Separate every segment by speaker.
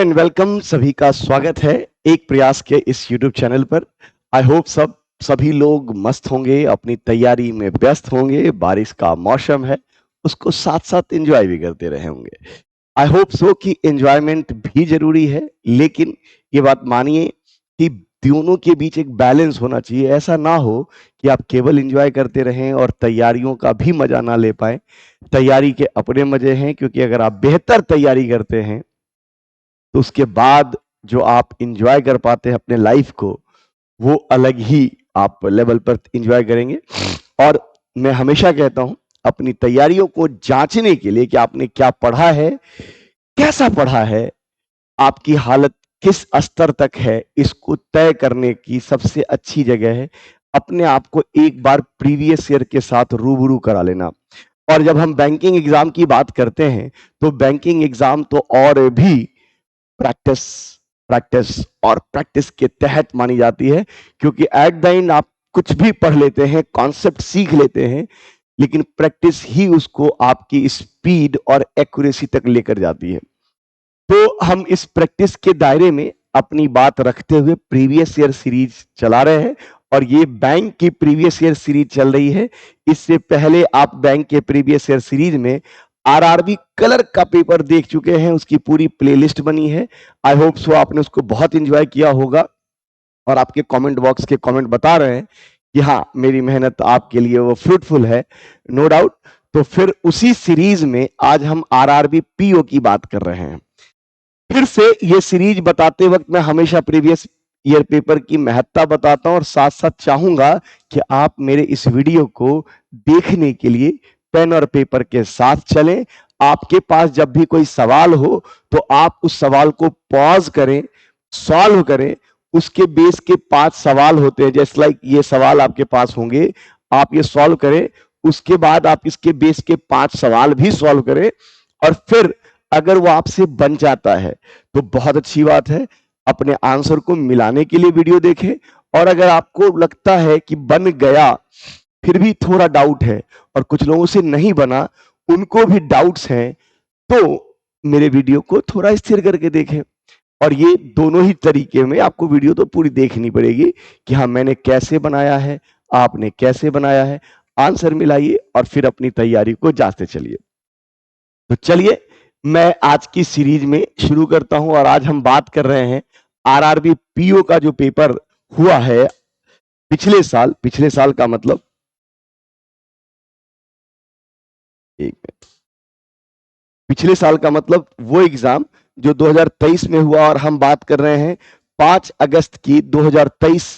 Speaker 1: And welcome, सभी का स्वागत है एक प्रयास के इस YouTube चैनल पर। आई होप सभी लोग मस्त होंगे, अपनी तैयारी में व्यस्त होंगे। बारिश का मौसम है, उसको साथ साथ एंजॉय भी करते रहे होंगे। आई होप सो कि एंजॉयमेंट भी जरूरी है, लेकिन ये बात मानिए कि दोनों के बीच एक बैलेंस होना चाहिए। ऐसा ना हो कि आप केवल एंजॉय करते रहें और तैयारियों का भी मजा ना ले पाए। तैयारी के अपने मजे हैं, क्योंकि अगर आप बेहतर तैयारी करते हैं तो उसके बाद जो आप एंजॉय कर पाते हैं अपने लाइफ को, वो अलग ही आप लेवल पर एंजॉय करेंगे। और मैं हमेशा कहता हूं, अपनी तैयारियों को जांचने के लिए कि आपने क्या पढ़ा है, कैसा पढ़ा है, आपकी हालत किस स्तर तक है, इसको तय करने की सबसे अच्छी जगह है अपने आप को एक बार प्रीवियस ईयर के साथ रूबरू करा लेना। और जब हम बैंकिंग एग्जाम की बात करते हैं, तो बैंकिंग एग्जाम तो और भी प्रैक्टिस प्रैक्टिस और प्रैक्टिस के तहत मानी जाती है, क्योंकि एट द एंड आप कुछ भी पढ़ लेते हैं, कॉन्सेप्ट सीख लेते हैं, लेकिन प्रैक्टिस ही उसको आपकी स्पीड और एक्यूरेसी तक लेकर जाती है। तो हम इस प्रैक्टिस के दायरे में अपनी बात रखते हुए प्रीवियस ईयर सीरीज चला रहे हैं, और ये बैंक की प्रीवियस ईयर सीरीज चल रही है। इससे पहले आप बैंक के प्रीवियस ईयर सीरीज में आरआरबी कलर का पेपर देख चुके हैं, उसकी पूरी प्लेलिस्ट बनी है। आई होप सो आपने उसको बहुत एंजॉय किया होगा, और आपके कमेंट बॉक्स के कमेंट बता रहे हैं कि हाँ, मेरी मेहनत आपके लिए वो फ्रूटफुल है, नो डाउट। तो फिर उसी सीरीज में आज हम आरआरबी पीओ की बात कर रहे हैं। फिर से ये सीरीज बताते वक्त मैं हमेशा प्रीवियस ईयर पेपर की महत्ता बताता हूं, और साथ साथ चाहूंगा कि आप मेरे इस वीडियो को देखने के लिए पेन और पेपर के साथ चलें। आपके पास जब भी कोई सवाल हो तो आप उस सवाल को पॉज करें, सॉल्व करें। उसके बेस के 5 सवाल होते हैं, जैसे लाइक ये सवाल आपके पास होंगे, आप ये सॉल्व करें। उसके बाद आप इसके बेस के 5 सवाल भी सॉल्व करें, और फिर अगर वो आपसे बन जाता है तो बहुत अच्छी बात है। अपने आंसर को मिलाने के लिए वीडियो देखें, और अगर आपको लगता है कि बन गया फिर भी थोड़ा डाउट है और कुछ लोगों से नहीं बना, उनको भी डाउट्स हैं, तो मेरे वीडियो को थोड़ा स्थिर करके देखें। और ये दोनों ही तरीके में आपको वीडियो तो पूरी देखनी पड़ेगी कि हाँ, मैंने कैसे बनाया है, आपने कैसे बनाया है। आंसर मिलाइए और फिर अपनी तैयारी को जांचते चलिए। तो चलिए, मैं आज की सीरीज में शुरू करता हूं, और आज हम बात कर रहे हैं आरआरबी पीओ का जो पेपर हुआ है पिछले साल का मतलब, एक मिनट, पिछले साल का मतलब वो एग्जाम जो 2023 में हुआ, और हम बात कर रहे हैं 5 अगस्त की 2023।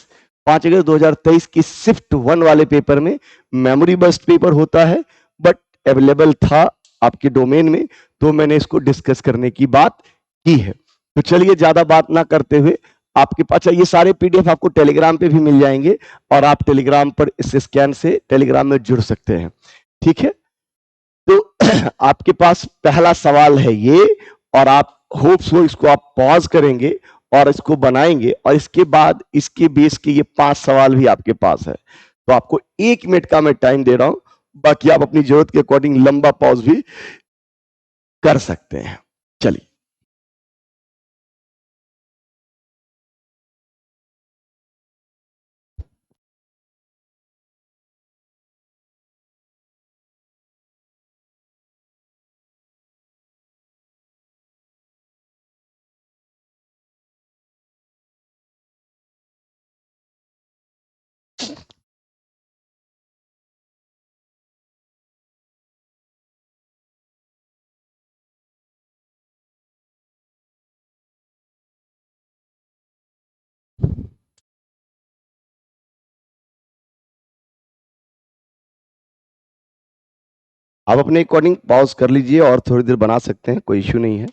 Speaker 1: 5 अगस्त 2023 की शिफ्ट 1 वाले पेपर में मेमोरी बस्ट पेपर होता है, बट अवेलेबल था आपके डोमेन में, तो मैंने इसको डिस्कस करने की बात की है। तो चलिए, ज्यादा बात ना करते हुए, आपके पास ये सारे पीडीएफ आपको टेलीग्राम पे भी मिल जाएंगे, और आप टेलीग्राम पर इस स्कैन से टेलीग्राम में जुड़ सकते हैं। ठीक है, तो आपके पास पहला सवाल है ये, और आप होप सो इसको आप पॉज करेंगे और इसको बनाएंगे, और इसके बाद इसके बेस के ये 5 सवाल भी आपके पास है। तो आपको 1 मिनट का मैं टाइम दे रहा हूं, बाकी आप अपनी जरूरत के अकॉर्डिंग लंबा पॉज भी कर सकते हैं। चलिए, आप अपने अकॉर्डिंग पॉज कर लीजिए और थोड़ी देर बना सकते हैं, कोई इश्यू नहीं है,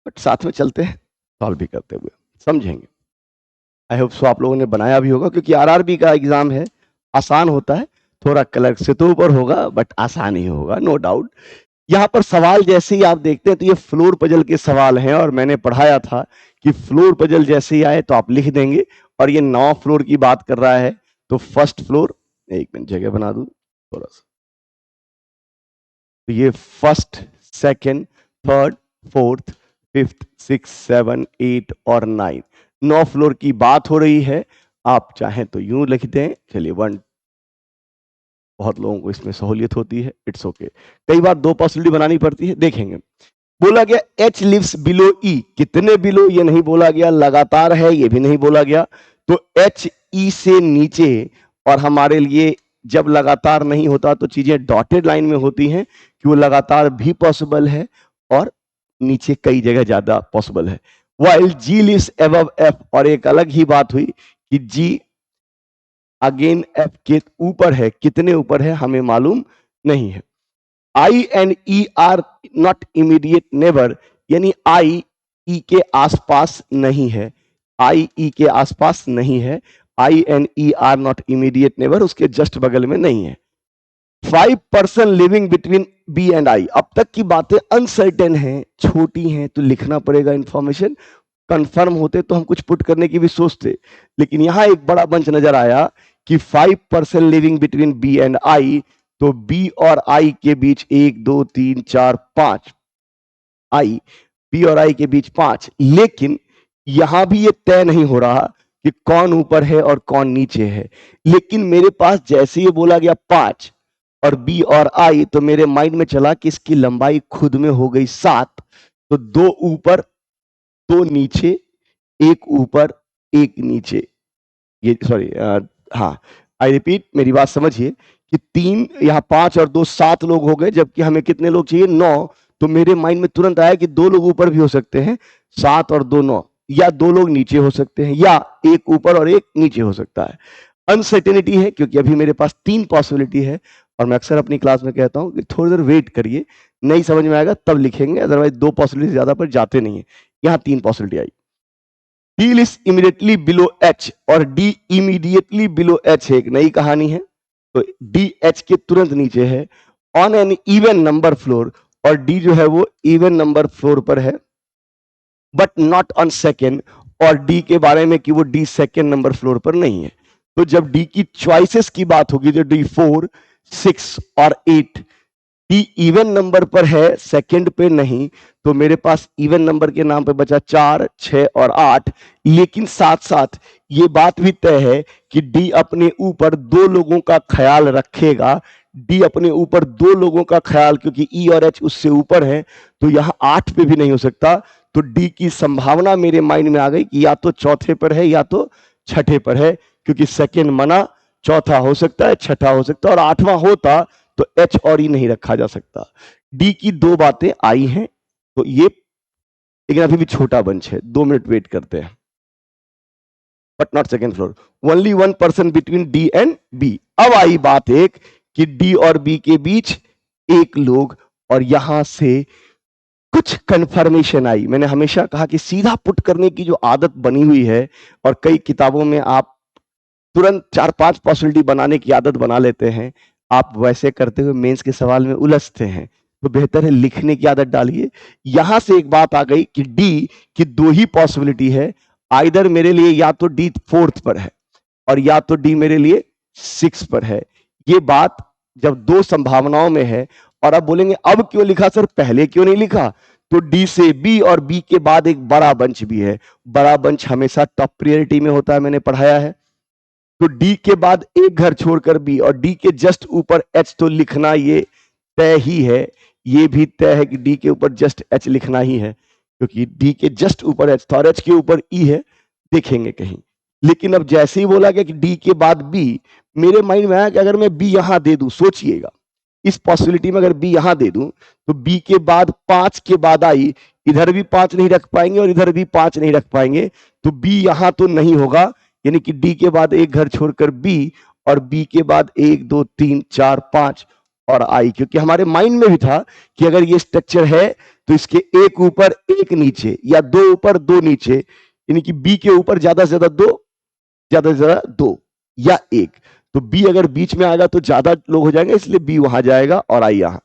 Speaker 1: बट साथ में चलते हैं सॉल्व भी करते हुए, समझेंगे। आई होप सो आप लोगों ने बनाया भी होगा, क्योंकि आरआरबी का एग्जाम है, आसान होता है। थोड़ा क्लर्क से तो ऊपर होगा, बट आसान ही होगा, नो डाउट। यहाँ पर सवाल जैसे ही आप देखते हैं तो ये फ्लोर पजल के सवाल हैं, और मैंने पढ़ाया था कि फ्लोर पजल जैसे ही आए तो आप लिख देंगे, और ये 9 फ्लोर की बात कर रहा है, तो फर्स्ट फ्लोर, एक मिनट जगह बना दूं थोड़ा सा, तो ये first, second, third, fourth, 5th 6th 7th 8 और 9, 9 फ्लोर की बात हो रही है। आप चाहें तो यूं लिख दें, चलिए 1, बहुत लोगों को इसमें सहूलियत होती है, इट्स ओके। कई बार दो पॉसिबिलिटी बनानी पड़ती है, देखेंगे। बोला गया एच लिव्स बिलो ई, कितने बिलो ये नहीं बोला गया, लगातार है ये भी नहीं बोला गया। तो एच ई से नीचे, और हमारे लिए जब लगातार नहीं होता तो चीजें डॉटेड लाइन में होती हैं कि वो लगातार भी पॉसिबल है और नीचे कई जगह ज्यादा पॉसिबल है। वाइल जी लिव्स अबव एफ, और एक अलग ही बात हुई कि जी अगेन एफ के ऊपर है, कितने ऊपर है हमें मालूम नहीं है। I and E are not immediate neighbour, यानी आई ई के आसपास नहीं है, आई ई के आसपास नहीं है, I and E are not immediate neighbour, उसके जस्ट बगल में नहीं है। 5 person living between B and I, अब तक की बातें अनसर्टेन हैं, छोटी हैं, तो लिखना पड़ेगा इंफॉर्मेशन। कंफर्म होते तो हम कुछ पुट करने की भी सोचते, लेकिन यहां एक बड़ा बंच नजर आया कि 5 person living between B and I, तो बी और आई के बीच 1 2 3 4 5, आई बी और आई के बीच 5, लेकिन यहां भी ये तय नहीं हो रहा कि कौन ऊपर है और कौन नीचे है। लेकिन मेरे पास जैसे ये बोला गया 5 और बी और आई, तो मेरे माइंड में चला कि इसकी लंबाई खुद में हो गई 7, तो 2 ऊपर 2 नीचे, 1 ऊपर 1 नीचे, ये सॉरी, हाँ आई रिपीट, मेरी बात समझिए कि 3 यहाँ 5 और 2 7 लोग हो गए, जबकि हमें कितने लोग चाहिए 9। तो मेरे माइंड में तुरंत आया कि 2 लोग ऊपर भी हो सकते हैं, 7 और 2 9, या 2 लोग नीचे हो सकते हैं, या 1 ऊपर और 1 नीचे हो सकता है। अनसर्टेनिटी है क्योंकि अभी मेरे पास 3 पॉसिबिलिटी है, और मैं अक्सर अपनी क्लास में कहता हूं कि थोड़ी देर वेट करिए, नहीं समझ में आएगा तब लिखेंगे, अदरवाइज 2 पॉसिबिलिटी ज्यादा पर जाते नहीं है। यहां 3 possibility I. D is immediately below H, और डी इमीडिएटली बिलो एच है, एक नई कहानी है। तो डी एच के तुरंत नीचे है on an even number floor, और डी जो है वो इवन नंबर फ्लोर पर है, बट नॉट ऑन सेकेंड, और डी के बारे में कि वो डी सेकेंड नंबर फ्लोर पर नहीं है। तो जब डी की चॉइसेस की बात होगी, जो डी 4 6 और 8, डी इवन नंबर पर है, सेकंड पे नहीं, तो मेरे पास इवन नंबर के नाम पे बचा 4 6 और 8। लेकिन साथ साथ ये बात भी तय है कि डी अपने ऊपर 2 लोगों का ख्याल रखेगा, डी अपने ऊपर 2 लोगों का ख्याल, क्योंकि ई और एच उससे ऊपर है, तो यहां 8 पे भी नहीं हो सकता। तो डी की संभावना मेरे माइंड में आ गई कि या तो चौथे पर है या तो छठे पर है, क्योंकि सेकेंड मना, चौथा हो सकता है, छठा हो सकता है, और 8वां होता तो एच और ई नहीं रखा जा सकता। डी की 2 बातें आई हैं, तो ये, लेकिन अभी भी छोटा बंच है, 2 मिनट वेट करते हैं, but not second floor. Only 1 person between D and B. अब आई बात एक कि डी और बी के बीच 1 लोग, और यहां से कुछ कंफर्मेशन आई। मैंने हमेशा कहा कि सीधा पुट करने की जो आदत बनी हुई है, और कई किताबों में आप तुरंत 4-5 पॉसिबिलिटी बनाने की आदत बना लेते हैं, आप वैसे करते हुए मेंस के सवाल में उलझते हैं, तो बेहतर है लिखने की आदत डालिए। यहां से एक बात आ गई कि डी की 2 ही पॉसिबिलिटी है, आइदर मेरे लिए या तो डी 4th पर है और या तो डी मेरे लिए 6 पर है। ये बात जब 2 संभावनाओं में है, और अब बोलेंगे अब क्यों लिखा सर, पहले क्यों नहीं लिखा, तो डी से बी और बी के बाद एक बड़ा बंच भी है। बड़ा बंच हमेशा टॉप प्रायोरिटी में होता है, मैंने पढ़ाया है। तो डी के बाद एक घर छोड़कर बी, और डी के जस्ट ऊपर एच, तो लिखना ये तय ही है, ये भी तय है कि डी के ऊपर जस्ट एच लिखना ही है, क्योंकि डी के जस्ट ऊपर एच था और एच के ऊपर ई है, देखेंगे कहीं। लेकिन अब जैसे ही बोला गया कि डी के बाद बी, मेरे माइंड में आया कि अगर मैं बी यहां दे दूं, सोचिएगा इस पॉसिबिलिटी में अगर बी यहां दे दूं, तो बी के बाद 5 के बाद आई, इधर भी 5 नहीं रख पाएंगे और इधर भी 5 नहीं रख पाएंगे, तो बी यहां तो नहीं होगा, यानी कि डी के बाद एक घर छोड़कर बी, और बी के बाद 1 2 3 4 5 और आई, क्योंकि हमारे माइंड में भी था कि अगर ये स्ट्रक्चर है तो इसके एक ऊपर एक नीचे, या 2 ऊपर 2 नीचे, यानी कि बी के ऊपर ज्यादा से ज्यादा 2, ज्यादा से ज्यादा 2 या 1। तो बी अगर बीच में आएगा तो ज्यादा लोग हो जाएंगे, इसलिए बी वहां जाएगा और आई यहां।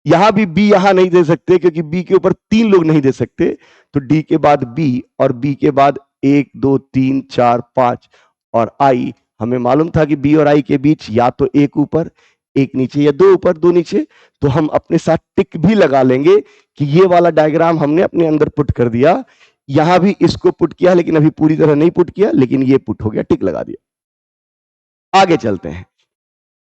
Speaker 1: यहां भी बी यहां नहीं दे सकते, क्योंकि बी के ऊपर 3 लोग नहीं दे सकते, तो डी के बाद बी, और बी के बाद 1 2 3 4 5 और आई। हमें मालूम था कि बी और आई के बीच या तो एक ऊपर एक नीचे या दो ऊपर दो नीचे, तो हम अपने साथ टिक भी लगा लेंगे कि ये वाला डायग्राम हमने अपने अंदर पुट कर दिया। यहां भी इसको पुट किया, लेकिन अभी पूरी तरह नहीं पुट किया, लेकिन ये पुट हो गया, टिक लगा दिया। आगे चलते हैं।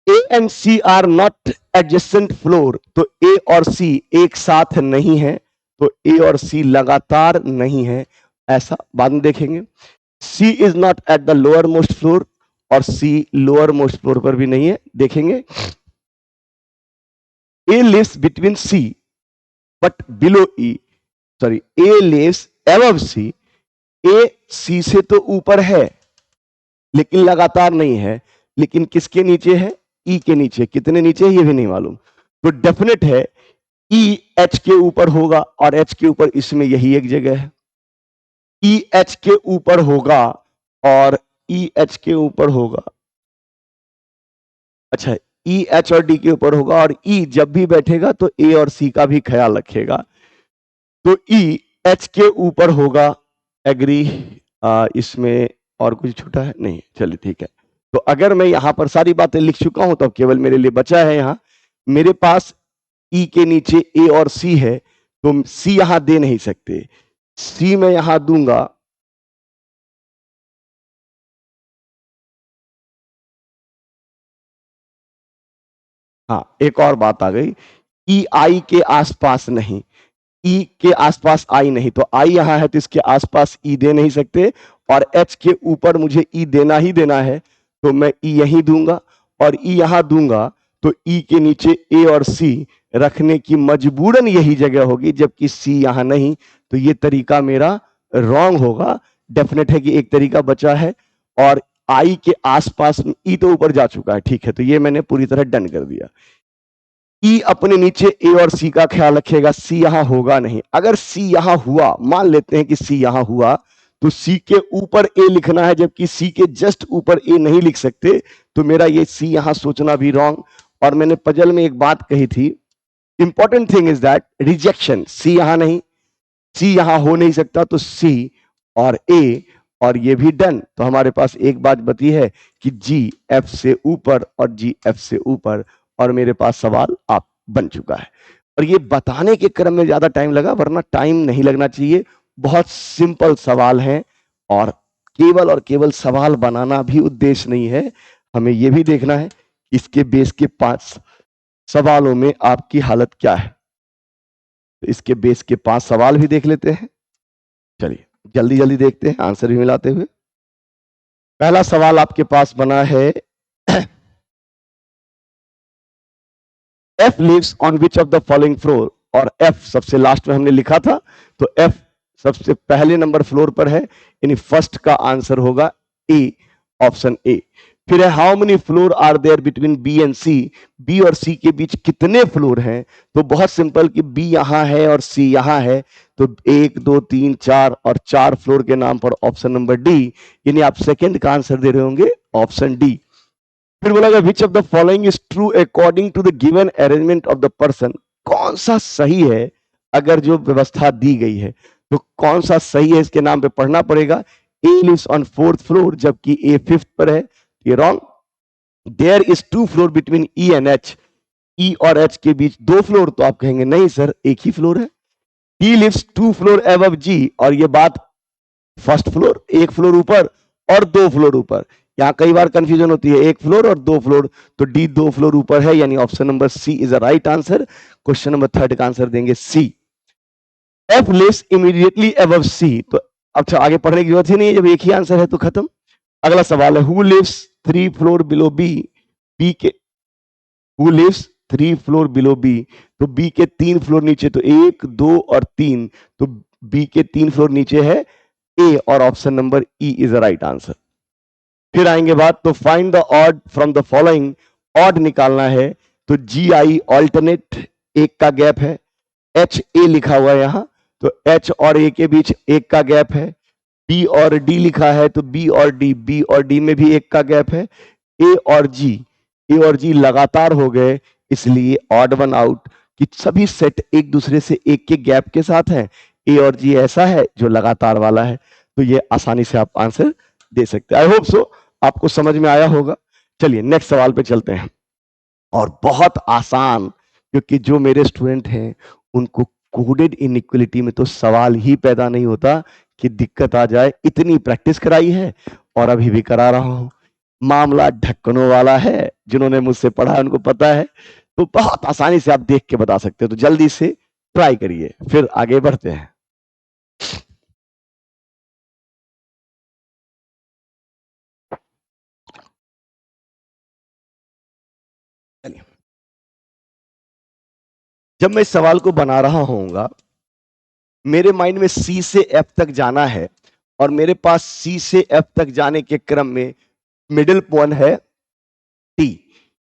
Speaker 1: A and C are not adjacent floor, तो ए और सी एक साथ नहीं है, तो ए और सी लगातार नहीं है, ऐसा बाद में देखेंगे। C is not at the lower most floor, और सी लोअर मोस्ट फ्लोर पर भी नहीं है, देखेंगे। A lives between C but below E, sorry, A lives above C, A C से तो ऊपर है लेकिन लगातार नहीं है, लेकिन किसके नीचे है? ई के नीचे। कितने नीचे है ये भी नहीं मालूम, तो डेफिनेट है ई एच के ऊपर होगा, और एच के ऊपर इसमें यही एक जगह है, ई एच के ऊपर होगा, और ई एच के ऊपर होगा, अच्छा, ई एच और डी के ऊपर होगा, और ई जब भी बैठेगा तो ए और सी का भी ख्याल रखेगा, तो ई एच के ऊपर होगा। एग्री? इसमें और कुछ छूटा है? नहीं, चलिए ठीक है। तो अगर मैं यहां पर सारी बातें लिख चुका हूं, तो अब केवल मेरे लिए बचा है यहां, मेरे पास ई के नीचे ए और सी है, तो सी यहां दे नहीं सकते, सी मैं यहां दूंगा, हाँ, एक और बात आ गई, ई आई के आसपास नहीं, ई के आसपास आई नहीं, तो आई यहां है तो इसके आसपास ई दे नहीं सकते, और एच के ऊपर मुझे ई देना ही देना है, तो मैं ई यहीं दूंगा, और ई यहां दूंगा, तो ई के नीचे ए और सी रखने की मजबूरन यही जगह होगी, जबकि सी यहां नहीं, तो ये तरीका मेरा रॉन्ग होगा। डेफिनेट है कि एक तरीका बचा है, और आई के आसपास ई तो ऊपर जा चुका है, ठीक है, तो ये मैंने पूरी तरह डन कर दिया। ई अपने नीचे ए और सी का ख्याल रखेगा, सी यहां होगा नहीं। अगर सी यहां हुआ, मान लेते हैं कि सी यहां हुआ, तो सी के ऊपर ए लिखना है, जबकि सी के जस्ट ऊपर ए नहीं लिख सकते, तो मेरा ये सी यहां सोचना भी रॉन्ग। और मैंने पजल में एक बात कही थी, important thing is that rejection, C यहां नहीं, सी यहां हो नहीं सकता, तो सी और ए, और ये भी डन। तो हमारे पास एक बात बची है कि जी एफ से ऊपर और जी एफ से ऊपर, और मेरे पास सवाल आप बन चुका है। और ये बताने के क्रम में ज्यादा टाइम लगा, वरना टाइम नहीं लगना चाहिए, बहुत सिंपल सवाल है, और केवल सवाल बनाना भी उद्देश्य नहीं है, हमें यह भी देखना है इसके बेस के 5 सवालों में आपकी हालत क्या है। तो इसके बेस के 5 सवाल भी देख लेते हैं, चलिए जल्दी जल्दी देखते हैं, आंसर भी मिलाते हुए। पहला सवाल आपके पास बना है, F lives on which of the following floor, और F सबसे लास्ट में हमने लिखा था, तो F सबसे पहले नंबर फ्लोर पर है, यानी फर्स्ट का आंसर होगा ए, ऑप्शन ए। फिर है how many floor are there between B and C, B और सी के बीच कितने फ्लोर हैं, तो बहुत सिंपल कि बी यहां है और सी यहां है, तो 1 2 3 4, और 4 फ्लोर के नाम पर ऑप्शन नंबर डी, यानी आप सेकंड का आंसर दे रहे होंगे ऑप्शन डी। फिर बोला गया which of the following is true according to the given arrangement of the person, कौन सा सही है अगर जो व्यवस्था दी गई है, तो कौन सा सही है इसके नाम पे पढ़ना पड़ेगा। ए लिव्स ऑन 4th फ्लोर, जबकि ए 5th पर है, ये wrong. There is 2 floor between E and H, E और एच के बीच 2 फ्लोर, तो आप कहेंगे नहीं सर एक ही फ्लोर है। ही लिव्स 2 फ्लोर अबव जी, और ये बात फर्स्ट फ्लोर, एक फ्लोर ऊपर और 2 फ्लोर ऊपर, यहां कई बार कंफ्यूजन होती है, एक फ्लोर और 2 फ्लोर, तो डी 2 फ्लोर ऊपर है, यानी option number C is a right answer. Question number 3 का आंसर देंगे C. F lives immediately above C, तो अच्छा आगे पढ़ने की जरूरत ही नहीं है, जब एक ही आंसर है तो खत्म। अगला सवाल है who lives 3 floor below B, B के who lives 3 floor below B, तो बी के 3 फ्लोर नीचे, तो 1 2 और 3, तो बी के 3 फ्लोर नीचे है ए, और option number E is the right answer. फिर आएंगे बात, तो find the odd from the following, odd निकालना है, तो जी आई ऑल्टरनेट, एक का गैप है, एच ए लिखा हुआ है यहां, तो एच और ए के बीच एक का गैप है, बी और डी लिखा है, तो बी और डी, बी और डी में भी एक का गैप है, ए और जी, ए और जी लगातार हो गए, इसलिए ऑड वन आउट, कि सभी सेट एक दूसरे से एक के गैप के साथ है, ए और जी ऐसा है जो लगातार वाला है, तो ये आसानी से आप आंसर दे सकते हैं। आई होप सो आपको समझ में आया होगा। चलिए नेक्स्ट सवाल पे चलते हैं। और बहुत आसान, क्योंकि जो मेरे स्टूडेंट हैं उनको कोडेड इनइक्वालिटी में तो सवाल ही पैदा नहीं होता कि दिक्कत आ जाए। इतनी प्रैक्टिस कराई है और अभी भी करा रहा हूं। मामला ढक्कनों वाला है, जिन्होंने मुझसे पढ़ा है उनको पता है, तो बहुत आसानी से आप देख के बता सकते हो। तो जल्दी से ट्राई करिए, फिर आगे बढ़ते हैं। चलिए, जब मैं इस सवाल को बना रहा होऊंगा, मेरे माइंड में सी से एफ तक जाना है और मेरे पास सी से एफ तक जाने के क्रम में मिडिल पॉइंट है टी,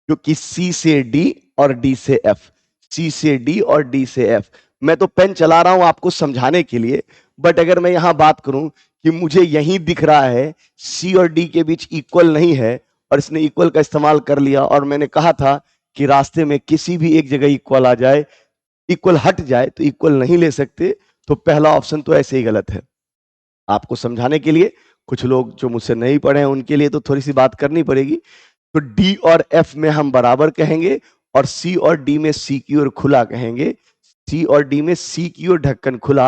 Speaker 1: क्योंकि सी से डी और डी से एफ, सी से डी और डी से एफ। मैं तो पेन चला रहा हूं आपको समझाने के लिए, बट अगर मैं यहां बात करूं कि मुझे यहीं दिख रहा है सी और डी के बीच इक्वल नहीं है, और इसने इक्वल का इस्तेमाल कर लिया, और मैंने कहा था कि रास्ते में किसी भी एक जगह इक्वल आ जाए, इक्वल हट जाए तो इक्वल नहीं ले सकते, तो पहला ऑप्शन तो ऐसे ही गलत है। आपको समझाने के लिए, कुछ लोग जो मुझसे नहीं पढ़े हैं उनके लिए तो थोड़ी सी बात करनी पड़ेगी। तो डी और एफ में हम बराबर कहेंगे, और सी और डी में सी की ओर खुला कहेंगे, सी और डी में सी की ओर ढक्कन खुला।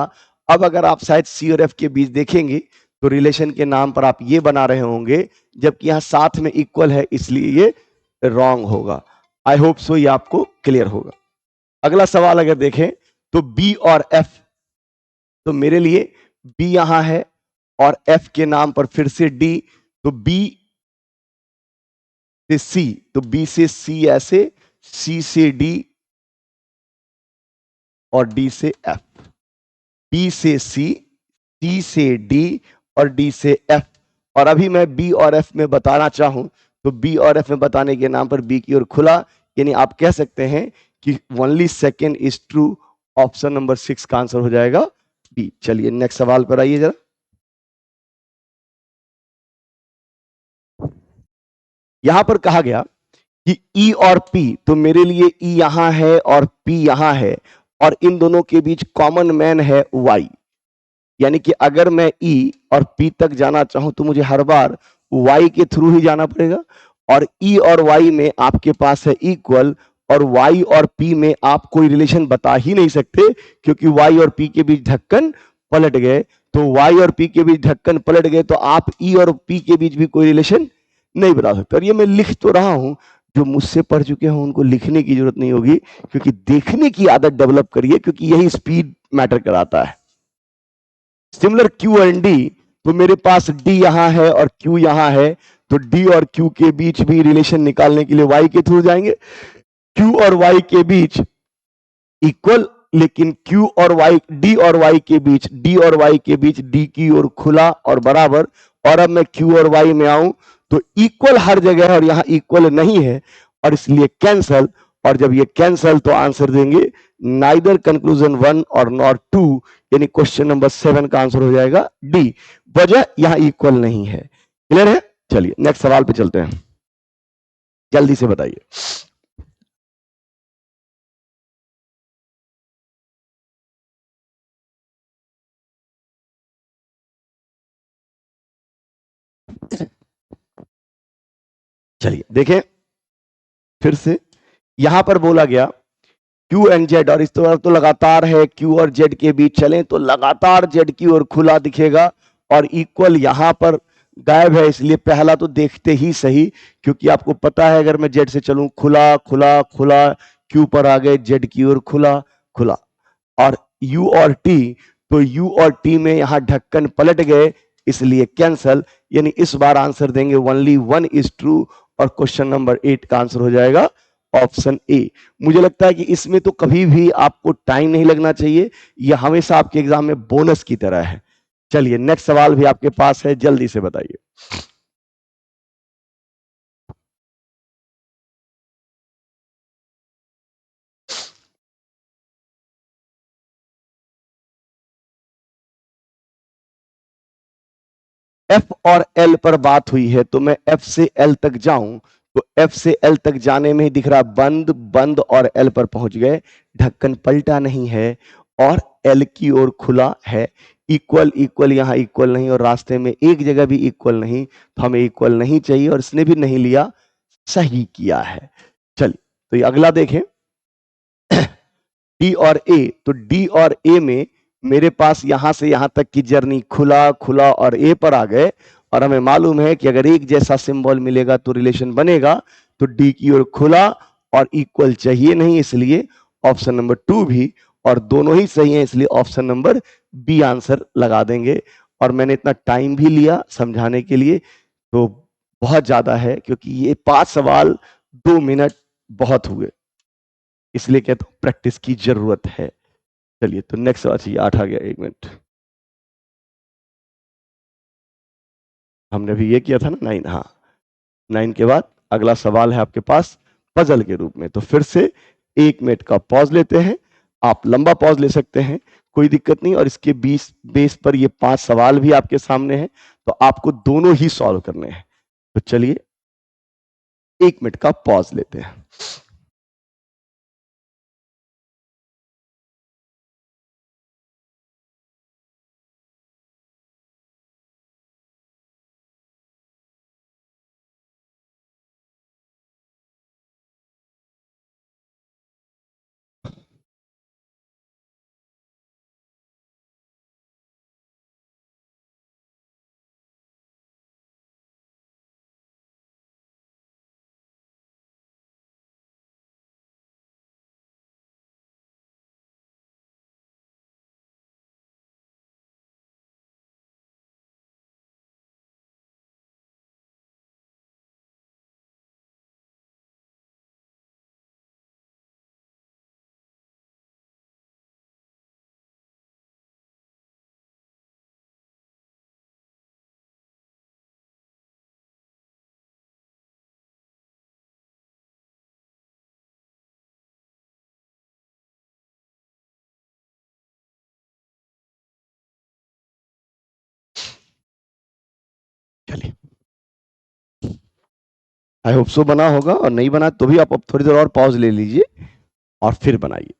Speaker 1: अब अगर आप शायद सी और एफ के बीच देखेंगे तो रिलेशन के नाम पर आप ये बना रहे होंगे, जबकि यहां साथ में इक्वल है, इसलिए ये रॉन्ग होगा। आई होप सो ये आपको क्लियर होगा। अगला सवाल अगर देखें तो बी और एफ, तो मेरे लिए बी यहां है और एफ के नाम पर फिर से डी, तो बी से सी, तो बी से सी ऐसे, सी से डी और डी से एफ, बी से सी से डी और डी से एफ। और अभी मैं बी और एफ में बताना चाहूं तो बी और एफ में बताने के नाम पर बी की ओर खुला, यानी आप कह सकते हैं कि only second is true. Option number 6 का आंसर हो जाएगा बी। चलिए नेक्स्ट सवाल पर आइए जरा। यहां पर कहा गया कि ई और पी, तो मेरे लिए ई यहां है और पी यहां है, और इन दोनों के बीच कॉमन मैन है वाई, यानी कि अगर मैं ई और पी तक जाना चाहूं तो मुझे हर बार वाई के थ्रू ही जाना पड़ेगा, और ई और वाई में आपके पास है इक्वल, और वाई और पी में आप कोई रिलेशन बता ही नहीं सकते, क्योंकि वाई और पी के बीच ढक्कन पलट गए। तो वाई और पी के बीच ढक्कन पलट गए तो आप ई और पी के बीच भी कोई रिलेशन नहीं बता सकते। और ये मैं लिख तो रहा हूं, जो मुझसे पढ़ चुके हैं उनको लिखने की जरूरत नहीं होगी, क्योंकि देखने की आदत डेवलप करिए, क्योंकि यही स्पीड मैटर कराता है। सिमिलर क्यू एंड डी, तो मेरे पास डी यहां है और क्यू यहां है, तो डी और क्यू के बीच भी रिलेशन निकालने के लिए वाई के थ्रू जाएंगे। क्यू और वाई के बीच इक्वल, लेकिन क्यू और वाई, डी और वाई के बीच, डी और वाई के बीच डी की ओर खुला और बराबर। और अब मैं क्यू और वाई में आऊं तो इक्वल हर जगह है और यहां इक्वल नहीं है, और इसलिए कैंसल। और जब ये कैंसल तो आंसर देंगे नाइदर कंक्लूजन 1 और नॉट 2, यानी क्वेश्चन नंबर 7 का आंसर हो जाएगा डी। वजह यहां इक्वल नहीं है। क्लियर है? चलिए नेक्स्ट सवाल पे चलते हैं, जल्दी से बताइए। चलिए देखें फिर से, यहां पर बोला गया क्यू एंड जेड, और इस तरह तो लगातार है, क्यू और जेड के बीच चलें तो लगातार जेड की ओर खुला दिखेगा, और इक्वल यहां पर गायब है, इसलिए पहला तो देखते ही सही, क्योंकि आपको पता है अगर मैं जेड से चलूं खुला खुला खुला, क्यू पर आ गए जेड की ओर खुला खुला। और यू और टी, तो यू और टी में यहां ढक्कन पलट गए, इसलिए कैंसल, यानी इस बार आंसर देंगे ओनली 1 इज ट्रू, और क्वेश्चन नंबर 8 का आंसर हो जाएगा ऑप्शन ए। मुझे लगता है कि इसमें तो कभी भी आपको टाइम नहीं लगना चाहिए, यह हमेशा आपके एग्जाम में बोनस की तरह है। चलिए नेक्स्ट सवाल भी आपके पास है, जल्दी से बताइए। एफ और एल पर बात हुई है, तो मैं एफ से एल तक जाऊं तो एफ से एल तक जाने में ही दिख रहा बंद बंद, और एल पर पहुंच गए, ढक्कन पलटा नहीं है और एल की ओर खुला है। इक्वल इक्वल यहां इक्वल नहीं, और रास्ते में एक जगह भी इक्वल नहीं, तो हमें इक्वल नहीं चाहिए, और इसने भी नहीं लिया, सही किया है। चलिए तो ये अगला देखें, डी और ए। तो डी और ए में मेरे पास यहां से यहां तक की जर्नी खुला खुला और ए पर आ गए, और हमें मालूम है कि अगर एक जैसा सिंबल मिलेगा तो रिलेशन बनेगा। तो डी की ओर खुला और इक्वल चाहिए नहीं, इसलिए ऑप्शन नंबर 2 भी, और दोनों ही सही हैं, इसलिए ऑप्शन नंबर बी आंसर लगा देंगे। और मैंने इतना टाइम भी लिया समझाने के लिए, तो बहुत ज्यादा है, क्योंकि ये 5 सवाल 2 मिनट बहुत हुए, इसलिए कहता हूं प्रैक्टिस की जरूरत है। चलिए, तो नेक्स्ट सवाल चाहिए। 8 आ गया, 1 मिनट। हमने भी ये किया था ना, 9। हाँ, 9 के बाद अगला सवाल है आपके पास पजल के रूप में। तो फिर से 1 मिनट का पॉज लेते हैं। आप लंबा पॉज ले सकते हैं, कोई दिक्कत नहीं। और इसके बेस पर ये 5 सवाल भी आपके सामने हैं, तो आपको दोनों ही सॉल्व करने हैं। तो चलिए 1 मिनट का पॉज लेते हैं। चलिए, आई होप सो बना होगा, और नहीं बना तो भी आप अब थोड़ी देर और पॉज ले लीजिए और फिर बनाइए।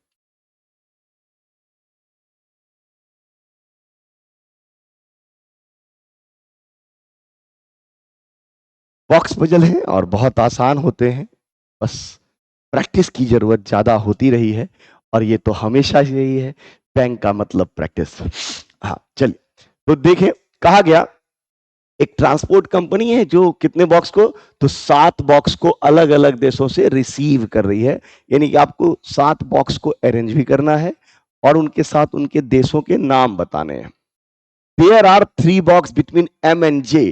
Speaker 1: बॉक्स पजल है और बहुत आसान होते हैं, बस प्रैक्टिस की जरूरत ज्यादा होती रही है, और ये तो हमेशा से यही है, बैंक का मतलब प्रैक्टिस। हाँ, चलिए, तो देखें, कहा गया एक ट्रांसपोर्ट कंपनी है जो कितने बॉक्स को, तो 7 बॉक्स को अलग अलग देशों से रिसीव कर रही है। यानी कि आपको 7 बॉक्स को अरेंज भी करना है और उनके साथ उनके देशों के नाम बताने हैं। There are 3 box between M and J.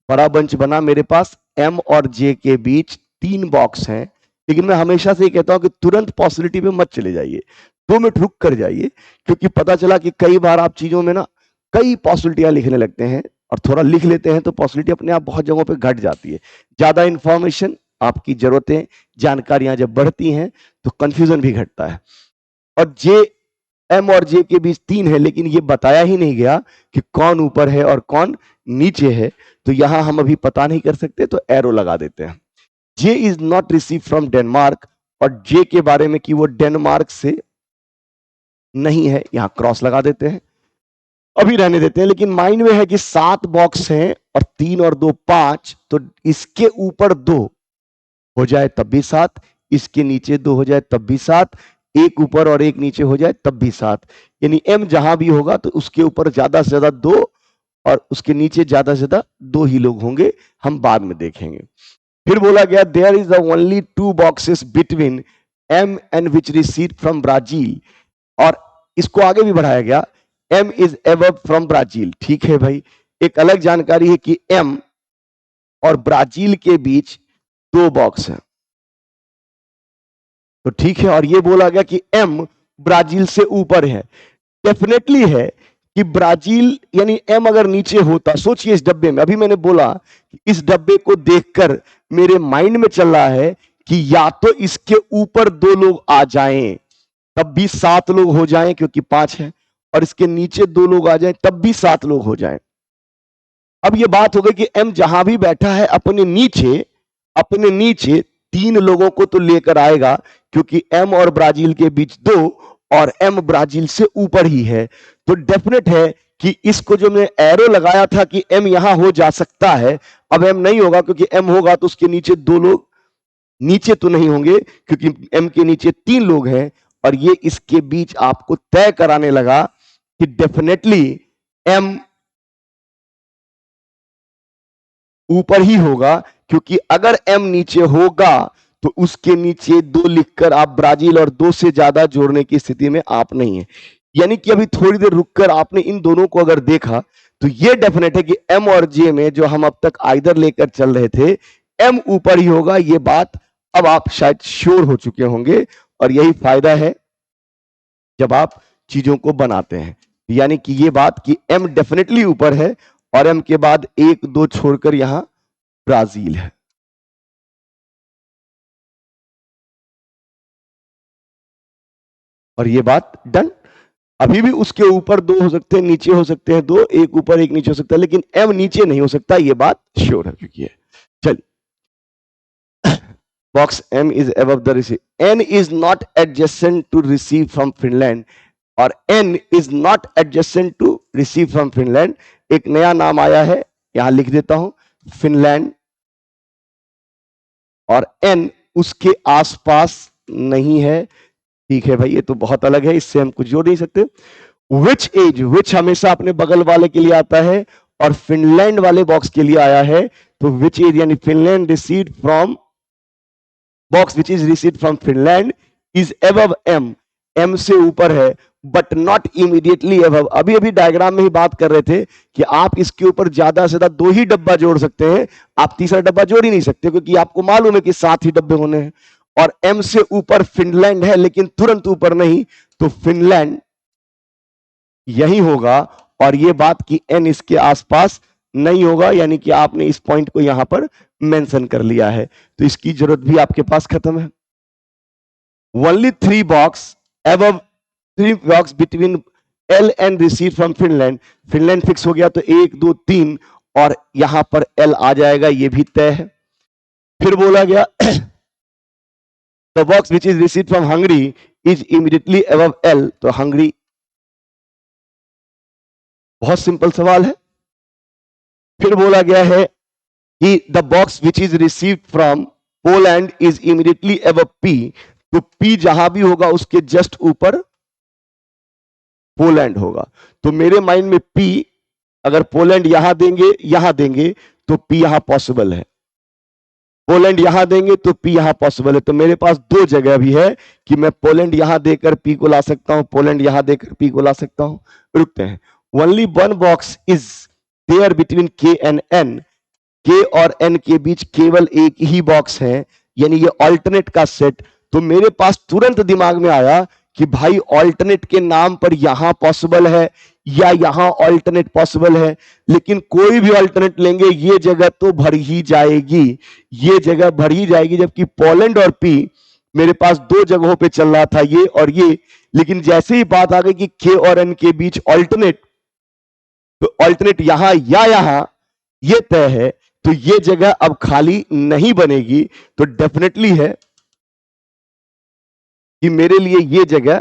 Speaker 1: बड़ा बंच बना मेरे पास, एम और जे के बीच 3 बॉक्स हैं। लेकिन मैं हमेशा से ये कहता हूं कि तुरंत पॉसिबिलिटी पे मत चले जाइए, 2 मिनट रुक कर जाइए, क्योंकि पता चला कि कई बार आप चीजों में ना कई पॉसिबिलिटियां लिखने लगते हैं, और थोड़ा लिख लेते हैं तो पॉसिबिलिटी अपने आप बहुत जगहों पे घट जाती है। ज्यादा इंफॉर्मेशन, आपकी जरूरतें, जानकारियां जब बढ़ती हैं तो कंफ्यूजन भी घटता है। और जे, एम और जे के बीच 3 है, लेकिन ये बताया ही नहीं गया कि कौन ऊपर है और कौन नीचे है, तो यहां हम अभी पता नहीं कर सकते, तो एरो लगा देते हैं। J is not receive from Denmark, और जे के बारे में कि वो डेनमार्क से नहीं है, यहां क्रॉस लगा देते हैं, अभी रहने देते हैं। लेकिन माइंड में है कि 7 बॉक्स हैं और 3 और 2 5, तो इसके ऊपर 2 हो जाए तब भी 7, इसके नीचे 2 हो जाए तब भी 7, एक ऊपर और एक नीचे हो जाए तब भी 7। यानी एम जहां भी होगा तो उसके ऊपर ज्यादा से ज्यादा 2 और उसके नीचे ज्यादा से ज्यादा 2 ही लोग होंगे, हम बाद में देखेंगे। फिर बोला गया there is the only 2 boxes between M and which receive from Brazil, और इसको आगे भी बढ़ाया गया, M is above from Brazil. ठीक है भाई, एक अलग जानकारी है कि एम और ब्राजील के बीच 2 बॉक्स है, तो ठीक है। और ये बोला गया कि एम ब्राजील से ऊपर है, डेफिनेटली है कि ब्राजील, यानी एम अगर नीचे होता, सोचिए इस डब्बे में, अभी मैंने बोला कि इस डब्बे को देखकर मेरे माइंड में चल रहा है कि या तो इसके ऊपर 2 लोग आ जाएं तब भी 7 लोग हो जाएं, क्योंकि 5 है, और इसके नीचे 2 लोग आ जाएं तब भी 7 लोग हो जाएं। अब ये बात हो गई कि एम जहां भी बैठा है अपने नीचे 3 लोगों को तो लेकर आएगा, क्योंकि एम और ब्राजील के बीच 2 और एम ब्राजील से ऊपर ही है, तो डेफिनेट है कि इसको जो मैं एरो लगाया था कि एम यहां हो जा सकता है, अब एम नहीं होगा, क्योंकि एम होगा तो उसके नीचे 2 लोग नीचे तो नहीं होंगे क्योंकि एम के नीचे 3 लोग हैं और ये इसके बीच आपको तय कराने लगा कि डेफिनेटली एम ऊपर ही होगा, क्योंकि अगर एम नीचे होगा तो उसके नीचे 2 लिखकर आप ब्राजील और 2 से ज्यादा जोड़ने की स्थिति में आप नहीं है। यानी कि अभी थोड़ी देर रुककर आपने इन दोनों को अगर देखा तो ये डेफिनेट है कि एम और जे में जो हम अब तक आइदर लेकर चल रहे थे, एम ऊपर ही होगा। ये बात अब आप शायद श्योर हो चुके होंगे और यही फायदा है जब आप चीजों को बनाते हैं। यानी कि ये बात कि एम डेफिनेटली ऊपर है और एम के बाद 1-2 छोड़कर यहां ब्राजील है। और ये बात डन। अभी भी उसके ऊपर 2 हो सकते हैं, नीचे हो सकते हैं 2, एक ऊपर एक नीचे हो सकता है, लेकिन एम नीचे नहीं हो सकता, ये बात श्योर हो चुकी है। चलिए, box M is above the receive. N is not adjacent to receive from Finland और N is not adjacent to receive from Finland. एक नया नाम आया है, यहां लिख देता हूं, फिनलैंड। और एन उसके आसपास नहीं है। ठीक है भाई, ये तो बहुत अलग है, इससे हम कुछ जोड़ नहीं सकते। विच एज, विच हमेशा अपने बगल वाले के लिए आता है और फिनलैंड वाले बॉक्स के लिए आया है, तो विच एज यानी Finland received from box which is received from Finland is above M, M से ऊपर है, बट नॉट इमीडिएटली अबव। अभी अभी डायग्राम में ही बात कर रहे थे कि आप इसके ऊपर ज्यादा से ज्यादा 2 ही डब्बा जोड़ सकते हैं, आप तीसरा डब्बा जोड़ ही नहीं सकते, क्योंकि आपको मालूम है कि 7 ही डब्बे होने हैं। और एम से ऊपर फिनलैंड है लेकिन तुरंत ऊपर नहीं, तो फिनलैंड यही होगा। और ये बात कि एन इसके आसपास नहीं होगा, यानी कि आपने इस पॉइंट को यहां पर मेंशन कर लिया है, तो इसकी जरूरत भी आपके पास खत्म है। Only 3 box above 3 box between L and receive from Finland. Finland fix हो गया तो 1 2 3 और यहां पर एल आ जाएगा, ये भी तय है। फिर बोला गया the box which is receive from Hungary is immediately above L, तो हंगरी, बहुत सिंपल सवाल है। फिर बोला गया है कि the box which is received from Poland is immediately above P, तो पी जहां भी होगा उसके जस्ट ऊपर पोलैंड होगा। तो मेरे माइंड में पी, अगर पोलैंड यहां देंगे तो पी यहां पॉसिबल है, पोलैंड यहां देंगे तो पी यहां पॉसिबल है। तो मेरे पास 2 जगह भी है कि मैं पोलैंड यहां देकर पी को ला सकता हूं, पोलैंड यहां देकर पी को ला सकता हूं। रुकते हैं। Only 1 box is there between K and N, K और एन के बीच केवल एक ही बॉक्स है, यानी ये ऑल्टरनेट का सेट। तो मेरे पास तुरंत दिमाग में आया कि भाई ऑल्टरनेट के नाम पर यहां पॉसिबल है या यहां ऑल्टरनेट पॉसिबल है, लेकिन कोई भी ऑल्टरनेट लेंगे ये जगह तो भर ही जाएगी, ये जगह भर ही जाएगी। जबकि पोलैंड और पी मेरे पास 2 जगहों पे चल रहा था, ये और ये, लेकिन जैसे ही बात आ गई कि के और एन के बीच ऑल्टरनेट, तो ऑल्टरनेट यहां या यहां, ये तय है। तो ये जगह अब खाली नहीं बनेगी, तो डेफिनेटली है कि मेरे लिए ये जगह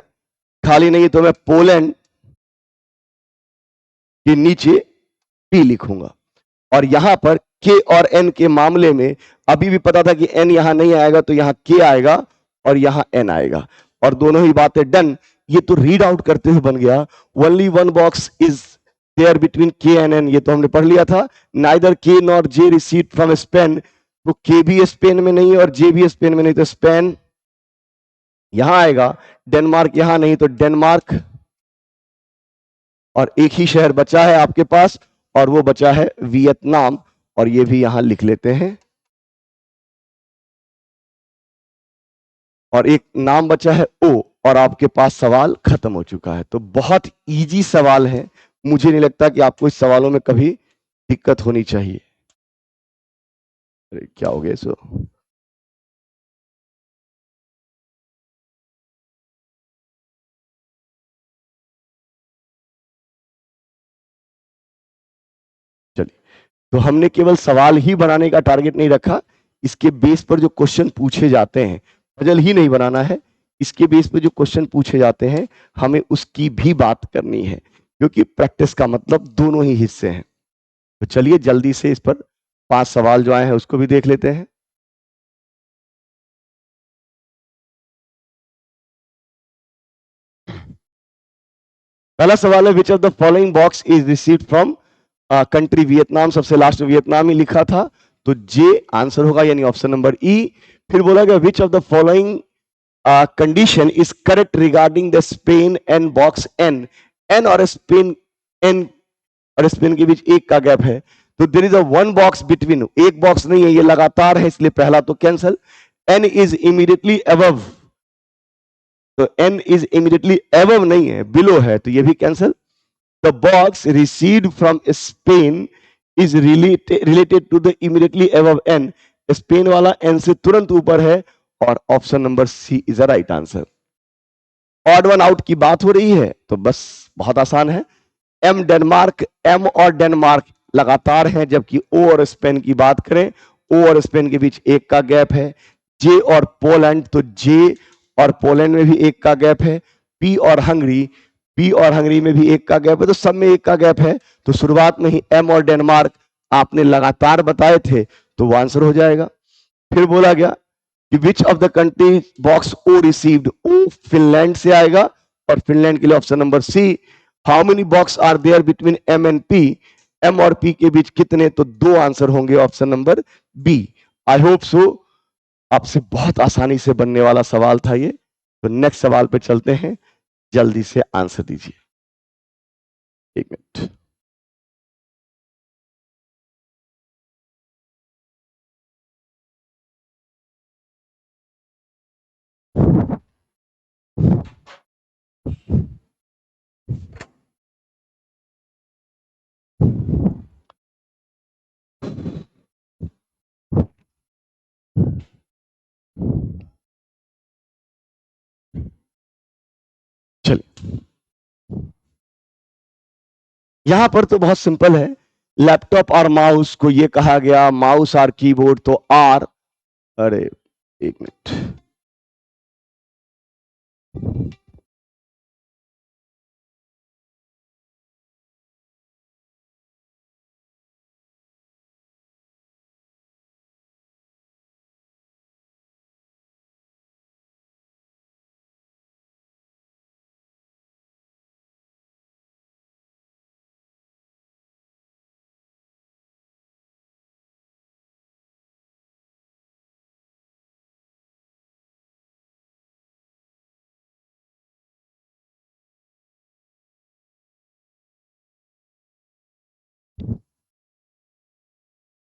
Speaker 1: खाली नहीं है, तो मैं पोलैंड के नीचे पी लिखूंगा। और यहां पर के और एन के मामले में अभी भी पता था कि एन यहां नहीं आएगा, तो यहां के आएगा और यहां एन आएगा, और दोनों ही बातें डन। ये तो रीड आउट करते हुए बन गया। Only 1 box is there between K and N, ये तो हमने पढ़ लिया था। Neither K nor J received from Spain, तो के भी स्पेन में नहीं और जे भी स्पेन में नहीं, तो स्पेन यहां आएगा। डेनमार्क यहां नहीं, तो डेनमार्क। और एक ही शहर बचा है आपके पास और वो बचा है वियतनाम, और ये भी यहां लिख लेते हैं। और एक नाम बचा है ओ, और आपके पास सवाल खत्म हो चुका है। तो बहुत इजी सवाल है, मुझे नहीं लगता कि आपको इस सवालों में कभी दिक्कत होनी चाहिए। अरे क्या हो गया इसको? चलिए, तो हमने केवल सवाल ही बनाने का टारगेट नहीं रखा, इसके बेस पर जो क्वेश्चन पूछे जाते हैं, पजल ही नहीं बनाना है, इसके बेस पर जो क्वेश्चन पूछे जाते हैं हमें उसकी भी बात करनी है, क्योंकि प्रैक्टिस का मतलब दोनों ही हिस्से हैं। तो चलिए जल्दी से इस पर 5 सवाल जो आए हैं उसको भी देख लेते हैं। पहला सवाल है विच of the following box is received from country Vietnam, सबसे लास्ट में वियतनाम ही लिखा था, तो जे आंसर होगा, यानी ऑप्शन नंबर ई। फिर बोला गया which of the following condition is correct regarding the Spain and box N, N और स्पेन, एन और स्पेन के बीच एक का गैप है, तो there is a one box between, एक बॉक्स नहीं है, ये लगातार है, इसलिए पहला तो cancel. N is immediately above, तो एन इज इमीडिएटली अबव नहीं है, बिलो है, तो ये भी cancel. The box received from Spain is related to the immediately above N, Spain वाला एन से तुरंत ऊपर है, और option number C is a right answer. Odd one out की बात हो रही है, तो बस बहुत आसान है, एम डेनमार्क, एम और डेनमार्क लगातार हैं, जबकि ओ और स्पेन की बात करें, ओ और स्पेन के बीच एक का गैप है। जे और पोलैंड, तो जे और पोलैंड में भी एक का गैप है। पी और हंगरी, पी और हंगरी में भी एक का गैप है, तो सब में एक का गैप है, तो शुरुआत में ही एम और डेनमार्क आपने लगातार बताए थे, तो वो आंसर हो जाएगा। फिर बोला गया कि which of the country box O received, O Finland से आएगा, और फिनलैंड के लिए option number C. How many box are there between M and P, M और पी के बीच कितने, तो दो आंसर होंगे, option number B. I hope so आपसे बहुत आसानी से बनने वाला सवाल था ये। तो नेक्स्ट सवाल पे चलते हैं, जल्दी से आंसर दीजिए, एक मिनट। चलिए, यहां पर तो बहुत सिंपल है, लैपटॉप और माउस को ये कहा गया, माउस और कीबोर्ड तो आर, अरे एक मिनट,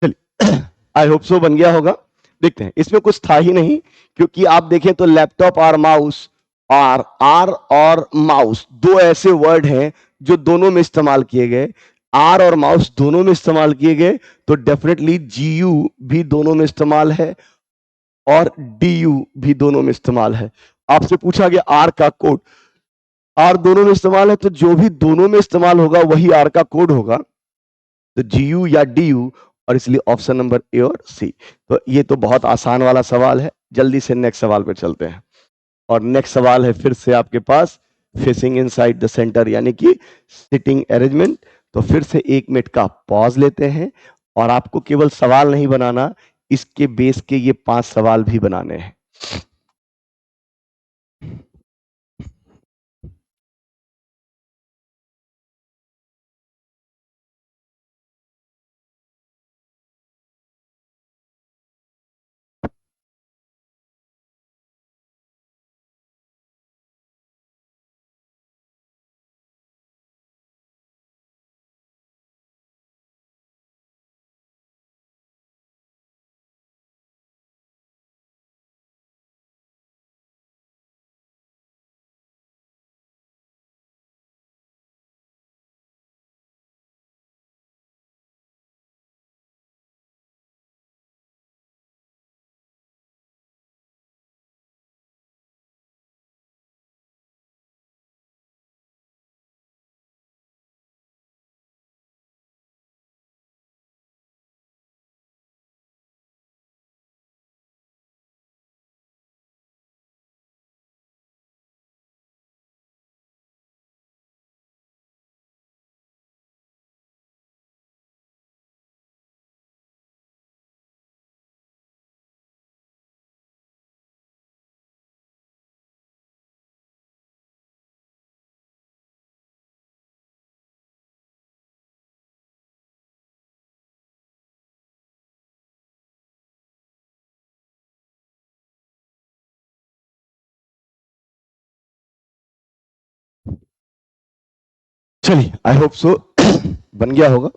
Speaker 1: चलिए, आई होप सो बन गया होगा। देखते हैं, इसमें कुछ था ही नहीं, क्योंकि आप देखें तो लैपटॉप और माउस, आर और माउस दो ऐसे वर्ड हैं जो दोनों में इस्तेमाल किए गए, आर और माउस दोनों में इस्तेमाल किए गए, तो डेफिनेटली जीयू भी दोनों में इस्तेमाल है, और डीयू भी दोनों में इस्तेमाल है। आपसे पूछा गया आर का कोड, आर दोनों में इस्तेमाल है, तो जो भी दोनों में इस्तेमाल होगा वही आर का कोड होगा, तो जीयू या डीयू, और इसलिए ऑप्शन नंबर ए और सी। तो ये तो बहुत आसान वाला सवाल है, जल्दी से नेक्स्ट सवाल पर चलते हैं। और नेक्स्ट सवाल है फिर से आपके पास, फेसिंग इनसाइड द सेंटर, यानी कि सिटिंग अरेंजमेंट। तो फिर से एक मिनट का पॉज लेते हैं, और आपको केवल सवाल नहीं बनाना, इसके बेस के ये 5 सवाल भी बनाने हैं। चलिए, आई होप सो बन गया होगा,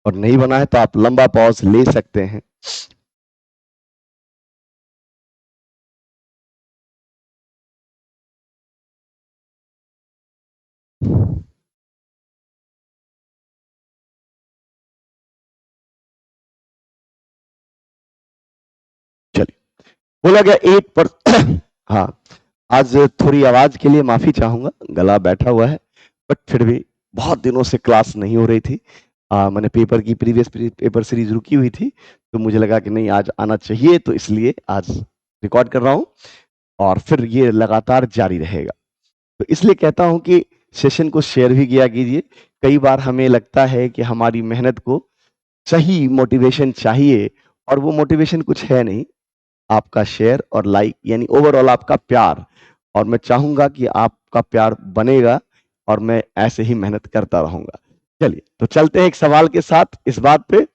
Speaker 1: और नहीं बना है तो आप लंबा पॉज ले सकते हैं। चलिए, बोला गया 8 पर हाँ, आज थोड़ी आवाज के लिए माफी चाहूंगा, गला बैठा हुआ है, बट फिर भी बहुत दिनों से क्लास नहीं हो रही थी। मैंने पेपर की प्रीवियस पेपर सीरीज रुकी हुई थी, तो मुझे लगा कि नहीं, आज आना चाहिए, तो इसलिए आज रिकॉर्ड कर रहा हूं, और फिर ये लगातार जारी रहेगा। तो इसलिए कहता हूं कि सेशन को शेयर भी किया कीजिए। कई बार हमें लगता है कि हमारी मेहनत को सही मोटिवेशन चाहिए, और वो मोटिवेशन कुछ है नहीं, आपका शेयर और लाइक, यानी ओवरऑल आपका प्यार। और मैं चाहूंगा कि आपका प्यार बनेगा, और मैं ऐसे ही मेहनत करता रहूंगा। चलिए, तो चलते हैं एक सवाल के साथ इस बात पे।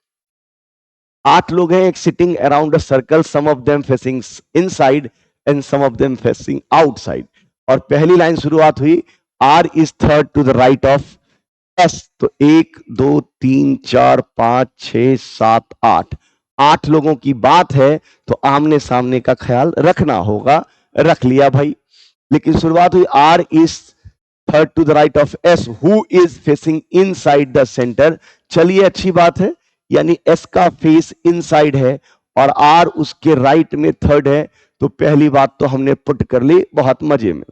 Speaker 1: 8 लोग हैं, एक sitting around a circle, some of them facing inside and some of them facing outside. और पहली लाइन शुरुआत हुई, R is third to the right of S. तो 1 2 3 4 5 6 7 8, 8 लोगों की बात है, तो आमने सामने का ख्याल रखना होगा। रख लिया भाई। लेकिन शुरुआत हुई, R is third to the right of S who is facing inside the centre. चलिए, अच्छी बात है, यानी एस का फेस इनसाइड है और आर उसके राइट में थर्ड है, तो पहली बात तो हमने पुट कर ली, बहुत मजे में।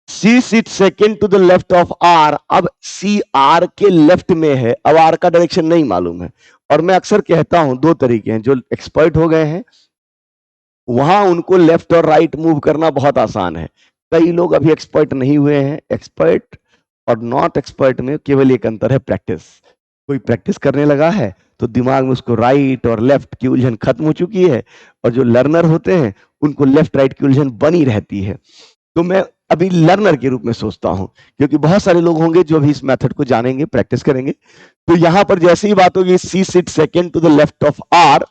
Speaker 1: C sit second to the left of R. अब सी आर के लेफ्ट में है, अब आर का डायरेक्शन नहीं मालूम है। और मैं अक्सर कहता हूं, दो तरीके हैं, जो एक्सपर्ट हो गए हैं वहां उनको लेफ्ट और राइट मूव करना बहुत आसान है। कई लोग अभी एक्सपर्ट नहीं हुए हैं। एक्सपर्ट और नॉट एक्सपर्ट में केवल एक अंतर है, प्रैक्टिस। कोई प्रैक्टिस करने लगा है तो दिमाग में उसको राइट और लेफ्ट की उलझन खत्म हो चुकी है, और जो लर्नर होते हैं उनको लेफ्ट राइट की उलझन बनी रहती है। तो मैं अभी लर्नर के रूप में सोचता हूं, क्योंकि बहुत सारे लोग होंगे जो अभी इस मेथड को जानेंगे, प्रैक्टिस करेंगे। तो यहां पर जैसे ही बात होगी, C sit second to the left of R,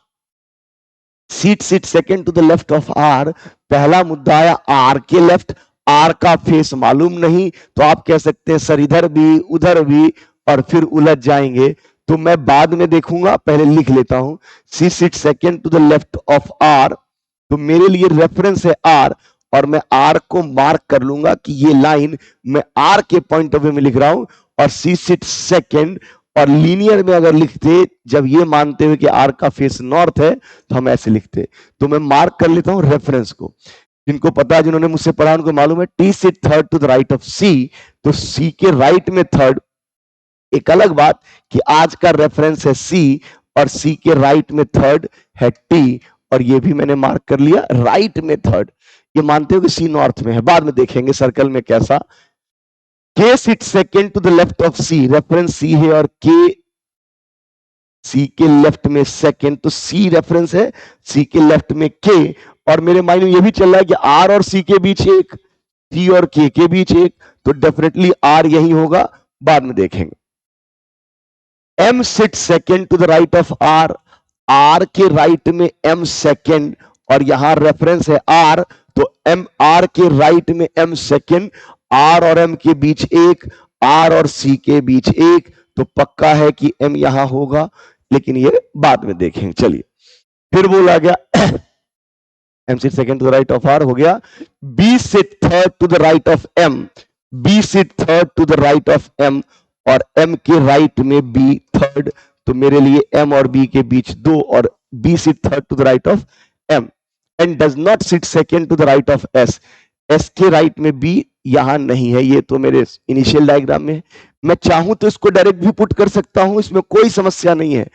Speaker 1: seat seat second to the left of R. पहला मुद्दा आया आर के लेफ्ट, आर का फेस मालूम नहीं, तो आप कह सकते हैं सर इधर भी उधर भी, और फिर उलझ जाएंगे। तो मैं बाद में देखूंगा, पहले लिख लेता हूं, C seat second to the left of R. तो मेरे लिए रेफरेंस है आर, और मैं आर को मार्क कर लूंगा कि ये लाइन मैं आर के पॉइंट ऑफ व्यू में लिख रहा हूं। और सी सिट सेकेंड, और लीनियर में अगर लिखते, जब ये मानते हुए कि आर का फेस नॉर्थ है, तो हम ऐसे लिखते। तो मैं मार्क कर लेता हूं रेफरेंस को। जिनको पता है, जिन्होंने मुझसे पढ़ा, उनको मालूम है, T sit third to the right of C, तो सी के राइट में थर्ड। एक अलग बात कि आज का रेफरेंस है सी, और सी के राइट में थर्ड है टी, और ये भी मैंने मार्क कर लिया, राइट में थर्ड। ये मानते हो कि सी नॉर्थ में है, बाद में देखेंगे सर्कल में कैसा। K sit second to the left of C, reference C है, और के सी के लेफ्ट में सेकेंड, तो सी रेफरेंस है, सी के लेफ्ट में के। और मेरे माइंड में ये भी चल रहा है कि आर और सी के बीच एक, सी और के बीच एक, तो डेफिनेटली आर यही होगा, बाद में देखेंगे। M sit second to the right of R, R के राइट में एम सेकेंड, और यहां रेफरेंस है आर, तो एम आर के राइट में एम सेकेंड, आर और एम के बीच एक, आर और सी के बीच एक, तो पक्का है कि एम यहां होगा, लेकिन ये बाद में देखेंगे। चलिए, फिर बोला गया M sit second to the right of R हो गया, B sit third to the right of M, B sit third to the right of M, और एम के राइट में बी थर्ड, तो मेरे लिए एम और बी के बीच दो, और B sit third to the right of M, and does not sit second to the right of S, S के राइट में बी यहां नहीं है, ये तो मेरे इनिशियल डायग्राम में है। मैं चाहूं तो इसको डायरेक्ट भी पुट कर सकता हूं, इसमें कोई समस्या नहीं है।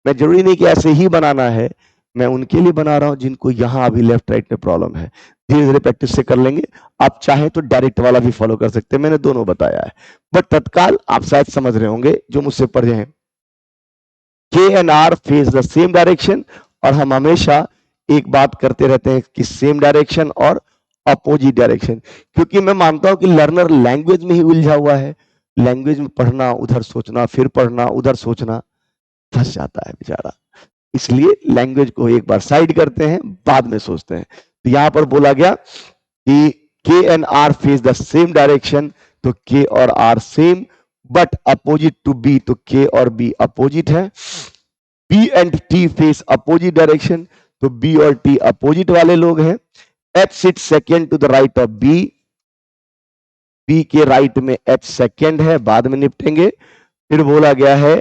Speaker 1: मैं जरूरी नहीं कि ऐसे ही बनाना है, मैं उनके लिए बना रहा हूं जिनको यहां अभी लेफ्ट राइट में प्रॉब्लम है। धीरे धीरे प्रैक्टिस से कर लेंगे। आप चाहें तो डायरेक्ट वाला भी फॉलो कर सकते हैं, मैंने दोनों बताया है, बट तत्काल आप शायद समझ रहे होंगे जो मुझसे पढ़े हैं। K and R face the same direction, और हम हमेशा एक बात करते रहते हैं कि सेम डायरेक्शन और अपोजिट डायरेक्शन, क्योंकि मैं मानता हूं कि लर्नर लैंग्वेज में ही उलझा हुआ है। लैंग्वेज में पढ़ना, उधर सोचना, फिर पढ़ना, उधर सोचना, फंस जाता है बेचारा। इसलिए लैंग्वेज को एक बार साइड करते हैं, बाद में सोचते हैं। तो यहां पर बोला गया कि K and R face the same direction, तो के और R same, but opposite to B, तो के और बी अपोजिट है। B and T face opposite direction, तो बी और टी अपोजिट वाले लोग हैं। H sit second to the right of B, B के राइट में एच सेकेंड है, बाद में निपटेंगे। फिर बोला गया है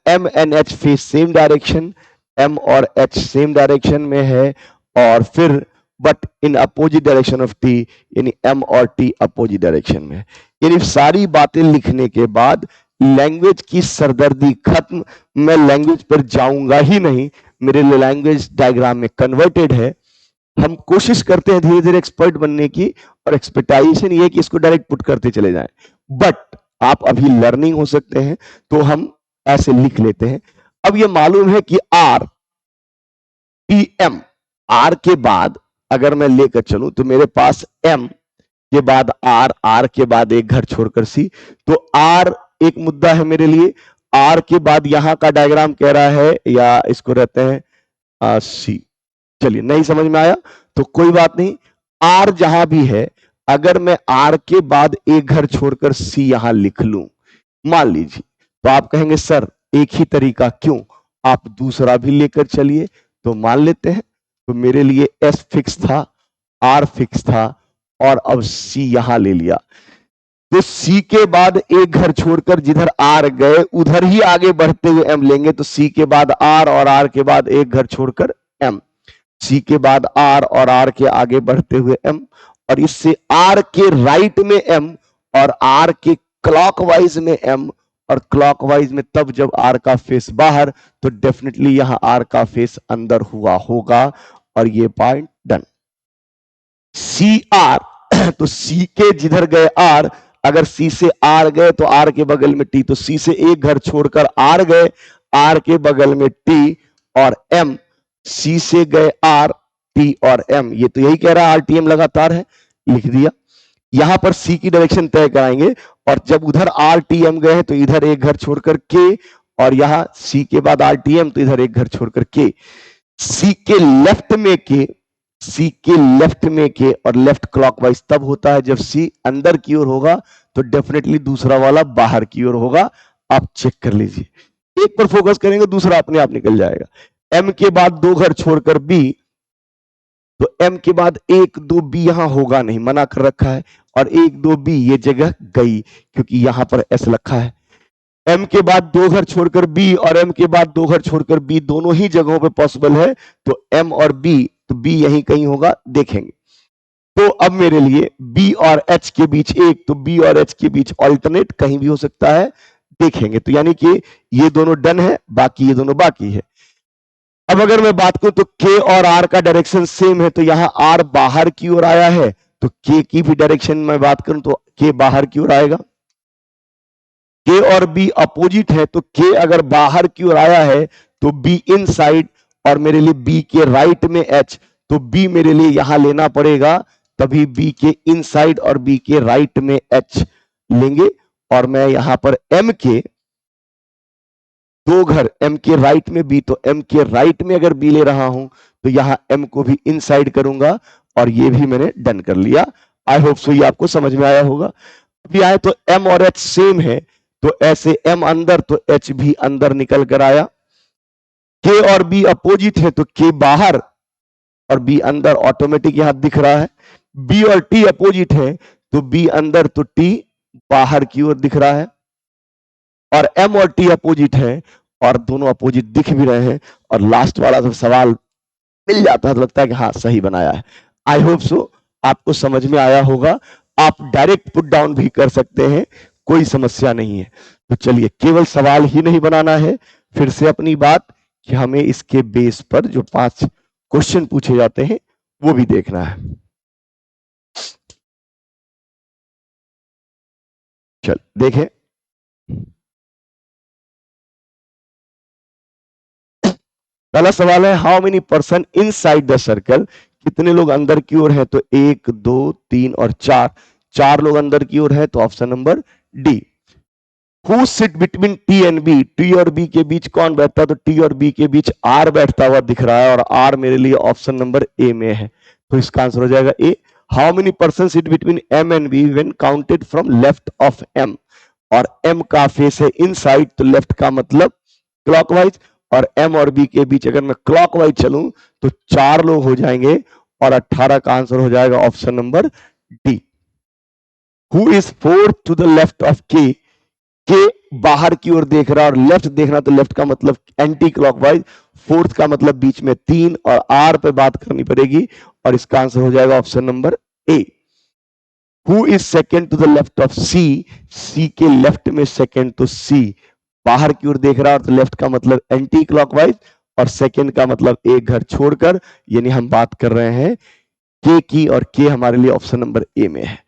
Speaker 1: M and H face same direction, M और एच सेम डायरेक्शन में है, और फिर but in opposite direction of T, यानी एम और टी अपोजिट डायरेक्शन में है। यानी सारी बातें लिखने के बाद लैंग्वेज की सरदर्दी खत्म, मैं लैंग्वेज पर जाऊंगा ही नहीं, मेरे लिए लैंग्वेज डायग्राम में कन्वर्टेड है। हम कोशिश करते हैं धीरे धीरे एक्सपर्ट बनने की, और एक्सपेक्टेशन ये है कि इसको डायरेक्ट पुट करते चले जाएं, बट आप अभी लर्निंग हो सकते हैं, तो हम ऐसे लिख लेते हैं। अब ये मालूम है कि आर टी एम, आर के बाद अगर मैं लेकर चलूं तो मेरे पास एम के बाद आर, आर के बाद एक घर छोड़कर सी, तो आर एक मुद्दा है मेरे लिए। आर के बाद यहां का डायग्राम कह रहा है, या इसको रहते हैं सी। चलिए नहीं समझ में आया तो कोई बात नहीं, आर जहां भी है, अगर मैं आर के बाद एक घर छोड़कर सी यहां लिख लूं, मान लीजिए, तो आप कहेंगे सर एक ही तरीका क्यों, आप दूसरा भी लेकर चलिए। तो मान लेते हैं, तो मेरे लिए एस फिक्स था, आर फिक्स था, और अब सी यहां ले लिया। तो सी के बाद एक घर छोड़कर जिधर आर गए उधर ही आगे बढ़ते हुए एम लेंगे, तो सी के बाद आर और आर के बाद एक घर छोड़कर एम, सी के बाद आर और आर के आगे बढ़ते हुए एम, और इससे आर के राइट में एम और आर के क्लॉकवाइज में एम, और क्लॉकवाइज में तब जब आर का फेस बाहर, तो डेफिनेटली यहां आर का फेस अंदर हुआ होगा, और ये पॉइंट डन। सी आर, तो सी के जिधर गए आर, अगर सी से आर गए तो आर के बगल में टी, तो सी से एक घर छोड़कर आर गए, आर के बगल में टी और एम, सी से गए आर, टी और एम, ये तो यही कह रहा है आरटीएम लगातार है, लिख दिया। यहां पर सी की डायरेक्शन तय कराएंगे, और जब उधर आरटीएम गए हैं तो इधर एक घर छोड़कर के, और यहां सी के बाद आरटीएम तो इधर एक घर छोड़कर के। सी के लेफ्ट में के, सी के लेफ्ट में के, और लेफ्ट क्लॉकवाइज तब होता है जब सी अंदर की ओर होगा, तो डेफिनेटली दूसरा वाला बाहर की ओर होगा। आप चेक कर लीजिए, एक पर फोकस करेंगे दूसरा अपने आप निकल जाएगा। एम के बाद दो घर छोड़कर बी, तो एम के बाद एक दो बी यहां होगा नहीं, मना कर रखा है, और एक दो बी ये जगह गई क्योंकि यहां पर एस रखा है। एम के बाद दो घर छोड़कर बी और एम के बाद दो घर छोड़कर बी, दोनों ही जगहों पे पॉसिबल है, तो एम और बी, तो बी यहीं कहीं होगा, देखेंगे। तो अब मेरे लिए बी और एच के बीच एक, तो बी और एच के बीच ऑल्टरनेट कहीं भी हो सकता है, देखेंगे। तो यानी कि ये दोनों डन है, बाकी ये दोनों बाकी है। अब अगर मैं बात करूं तो के और आर का डायरेक्शन सेम है, तो यहां आर बाहर की ओर आया है, तो के की भी डायरेक्शन में बात करूं तो के बाहर की ओर आएगा। के और बी अपोजिट है, तो के अगर बाहर की ओर आया है तो बी इनसाइड, और मेरे लिए बी के राइट में एच, तो बी मेरे लिए यहां लेना पड़ेगा, तभी बी के इनसाइड और बी के राइट में एच लेंगे। और मैं यहां पर एम के दो घर, एम के राइट में बी, तो एम के राइट में अगर बी ले रहा हूं तो यहां एम को भी इनसाइड करूंगा, और ये भी मैंने डन कर लिया। आई होप सो ये आपको समझ में आया होगा। अभी आए तो एम और एच सेम है, तो ऐसे एम अंदर तो एच भी अंदर निकल कर आया। के और बी अपोजिट है, तो के बाहर और बी अंदर ऑटोमेटिक यहां दिख रहा है। बी और टी अपोजिट है, तो बी अंदर तो टी बाहर की ओर दिख रहा है। और एम और टी अपोजिट है, और दोनों अपोजिट दिख भी रहे हैं, और लास्ट वाला तो सवाल मिल जाता है तो लगता है कि हाँ सही बनाया है। आई होप सो आपको समझ में आया होगा। आप डायरेक्ट पुट डाउन भी कर सकते हैं, कोई समस्या नहीं है। तो चलिए, केवल सवाल ही नहीं बनाना है, फिर से अपनी बात कि हमें इसके बेस पर जो 5 क्वेश्चन पूछे जाते हैं वो भी देखना है। चल देखें, पहला सवाल है how many person inside the circle, कितने लोग अंदर की ओर हैं, तो 1 2 3 और 4, 4 लोग अंदर की ओर है, तो option number D. Who sit between T and B, T और बी के बीच कौन बैठता है, तो टी और बी के बीच आर बैठता हुआ दिख रहा है, और आर मेरे लिए ऑप्शन नंबर ए में है, तो इसका आंसर हो जाएगा A. How many person seat between M and B when counted from left of M, और एम का फेस है इनसाइड, तो लेफ्ट का मतलब क्लॉकवाइज, और एम और बी के बीच अगर मैं क्लॉकवाइज चलूं तो 4 लोग हो जाएंगे, और 18 का आंसर हो जाएगा option number D. Who is fourth to the left of K बाहर की ओर देख रहा है और लेफ्ट देखना, तो लेफ्ट का मतलब एंटी क्लॉकवाइज, फोर्थ का मतलब बीच में 3, और आर पे बात करनी पड़ेगी, और इसका आंसर हो जाएगा option number A. Who is second to the left of C, C के लेफ्ट में सेकेंड, तो सी बाहर की ओर देख रहा है, तो लेफ्ट का मतलब एंटी क्लॉकवाइज, और सेकेंड का मतलब एक घर छोड़कर, यानी हम बात कर रहे हैं के की, और के हमारे लिए ऑप्शन नंबर ए में है।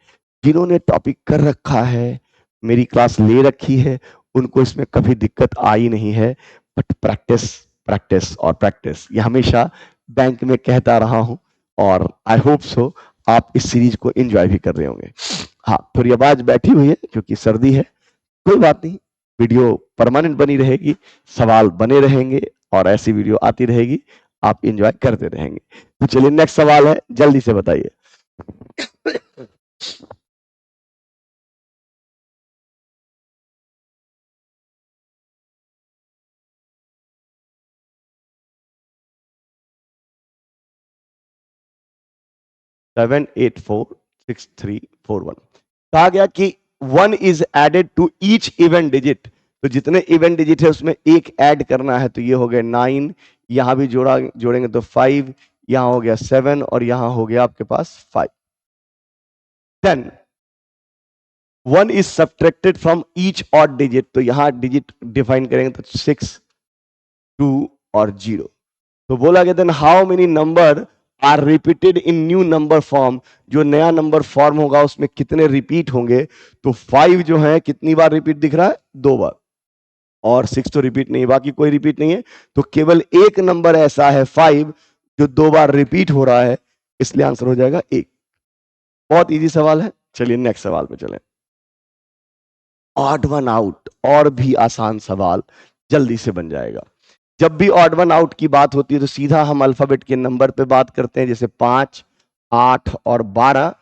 Speaker 1: जिन्होंने टॉपिक कर रखा है, मेरी क्लास ले रखी है, उनको इसमें कभी दिक्कत आई नहीं है, बट प्रैक्टिस प्रैक्टिस और प्रैक्टिस, ये हमेशा बैंक में कहता रहा हूं, और आई होप सो आप इस सीरीज को एंजॉय भी कर रहे होंगे। हाँ, थोड़ी आवाज बैठी हुई है क्योंकि सर्दी है, कोई बात नहीं, वीडियो परमानेंट बनी रहेगी, सवाल बने रहेंगे, और ऐसी वीडियो आती रहेगी, आप एंजॉय करते रहेंगे। तो चलिए, नेक्स्ट सवाल है, जल्दी से बताइए। 7846341 कहा गया कि 1 is added to each even digit, तो जितने इवेंट डिजिट है उसमें एक ऐड करना है, तो ये हो गया 9, यहां भी जोड़ेंगे तो 5, यहां हो गया 7, और यहां हो गया आपके पास 5। 10 1 is subtracted from each odd digit, तो यहां डिजिट डिफाइन करेंगे तो 6, 2 और 0। तो बोला गया then how many number are repeated in new number form, जो नया नंबर फॉर्म होगा उसमें कितने रिपीट होंगे, तो 5 जो है कितनी बार रिपीट दिख रहा है, 2 बार, और 6 तो रिपीट नहीं है, बाकी कोई रिपीट नहीं है, तो केवल एक नंबर ऐसा है 5 जो 2 बार रिपीट हो रहा है, इसलिए आंसर हो जाएगा 1। बहुत इजी सवाल है, चलिए नेक्स्ट सवाल पे चलें। ऑड वन आउट, और भी आसान सवाल जल्दी से बन जाएगा। जब भी ऑड वन आउट की बात होती है तो सीधा हम अल्फाबेट के नंबर पे बात करते हैं, जैसे 5, 8 और 12,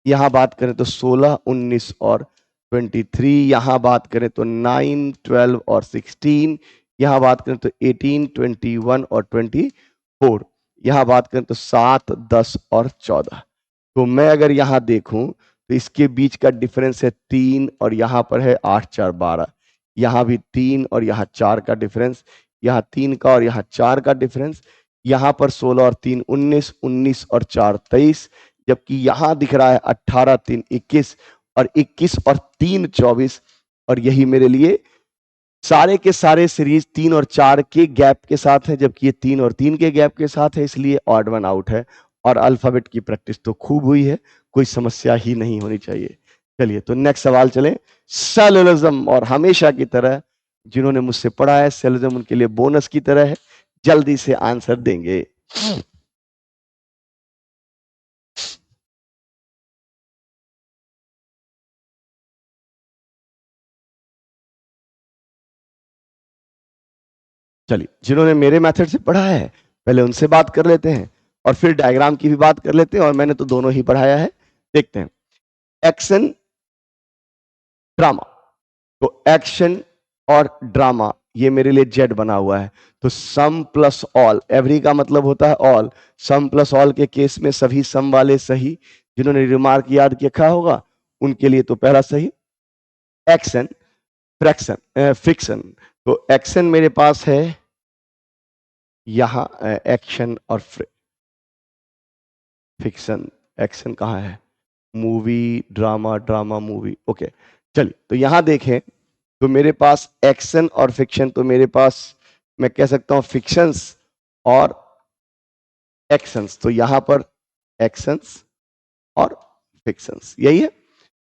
Speaker 1: यहां बात करें तो 16, 19 और 23, यहां बात करें तो 9, 12 और 16, यहां बात करें तो 18, 21 और 24, यहां बात करें तो 7, 10 और 14। तो मैं अगर यहां देखूं तो इसके बीच का डिफरेंस है 3, और यहां पर है 8, 4, 12, यहां भी 3 और यहां 4 का डिफरेंस, यहाँ 3 का और यहाँ 4 का डिफरेंस, यहाँ पर 16 और 3 19, 19 और 4 23, जबकि यहाँ दिख रहा है 18, 3 21, और 21 और 3 24, और यही मेरे लिए सारे के सारे सीरीज 3 और 4 के गैप के साथ है, जबकि ये 3 और 3 के गैप के साथ है, इसलिए ऑड वन आउट है। और अल्फाबेट की प्रैक्टिस तो खूब हुई है, कोई समस्या ही नहीं होनी चाहिए। चलिए, तो नेक्स्ट सवाल चलें। सेलुलरिज्म, और हमेशा की तरह जिन्होंने मुझसे पढ़ा है सेलुलरिज्म उनके लिए बोनस की तरह है, जल्दी से आंसर देंगे। चलिए, जिन्होंने मेरे मेथड से पढ़ा है पहले उनसे बात कर लेते हैं, और फिर डायग्राम की भी बात कर लेते हैं, और मैंने तो दोनों ही पढ़ाया है। देखते हैं। एक्शन, ड्रामा, तो एक्शन और ड्रामा ये मेरे लिए जेड बना हुआ है, तो सम प्लस ऑल, एवरी का मतलब होता है ऑल, सम प्लस ऑल के केस में सभी सम वाले सही, जिन्होंने रिमार्क याद किया होगा उनके लिए तो पहला सही। एक्शन, फ्रैक्शन, फिक्शन, तो एक्शन मेरे पास है यहां, एक्शन और फिक्शन, एक्शन कहां है, movie, drama, drama, movie, okay. चलिए, तो यहां देखें तो मेरे पास एक्शन और फिक्शन, तो मेरे पास मैं कह सकता हूं फिक्शंस और एक्शंस, तो यहां पर एक्शंस और फिक्शंस यही है।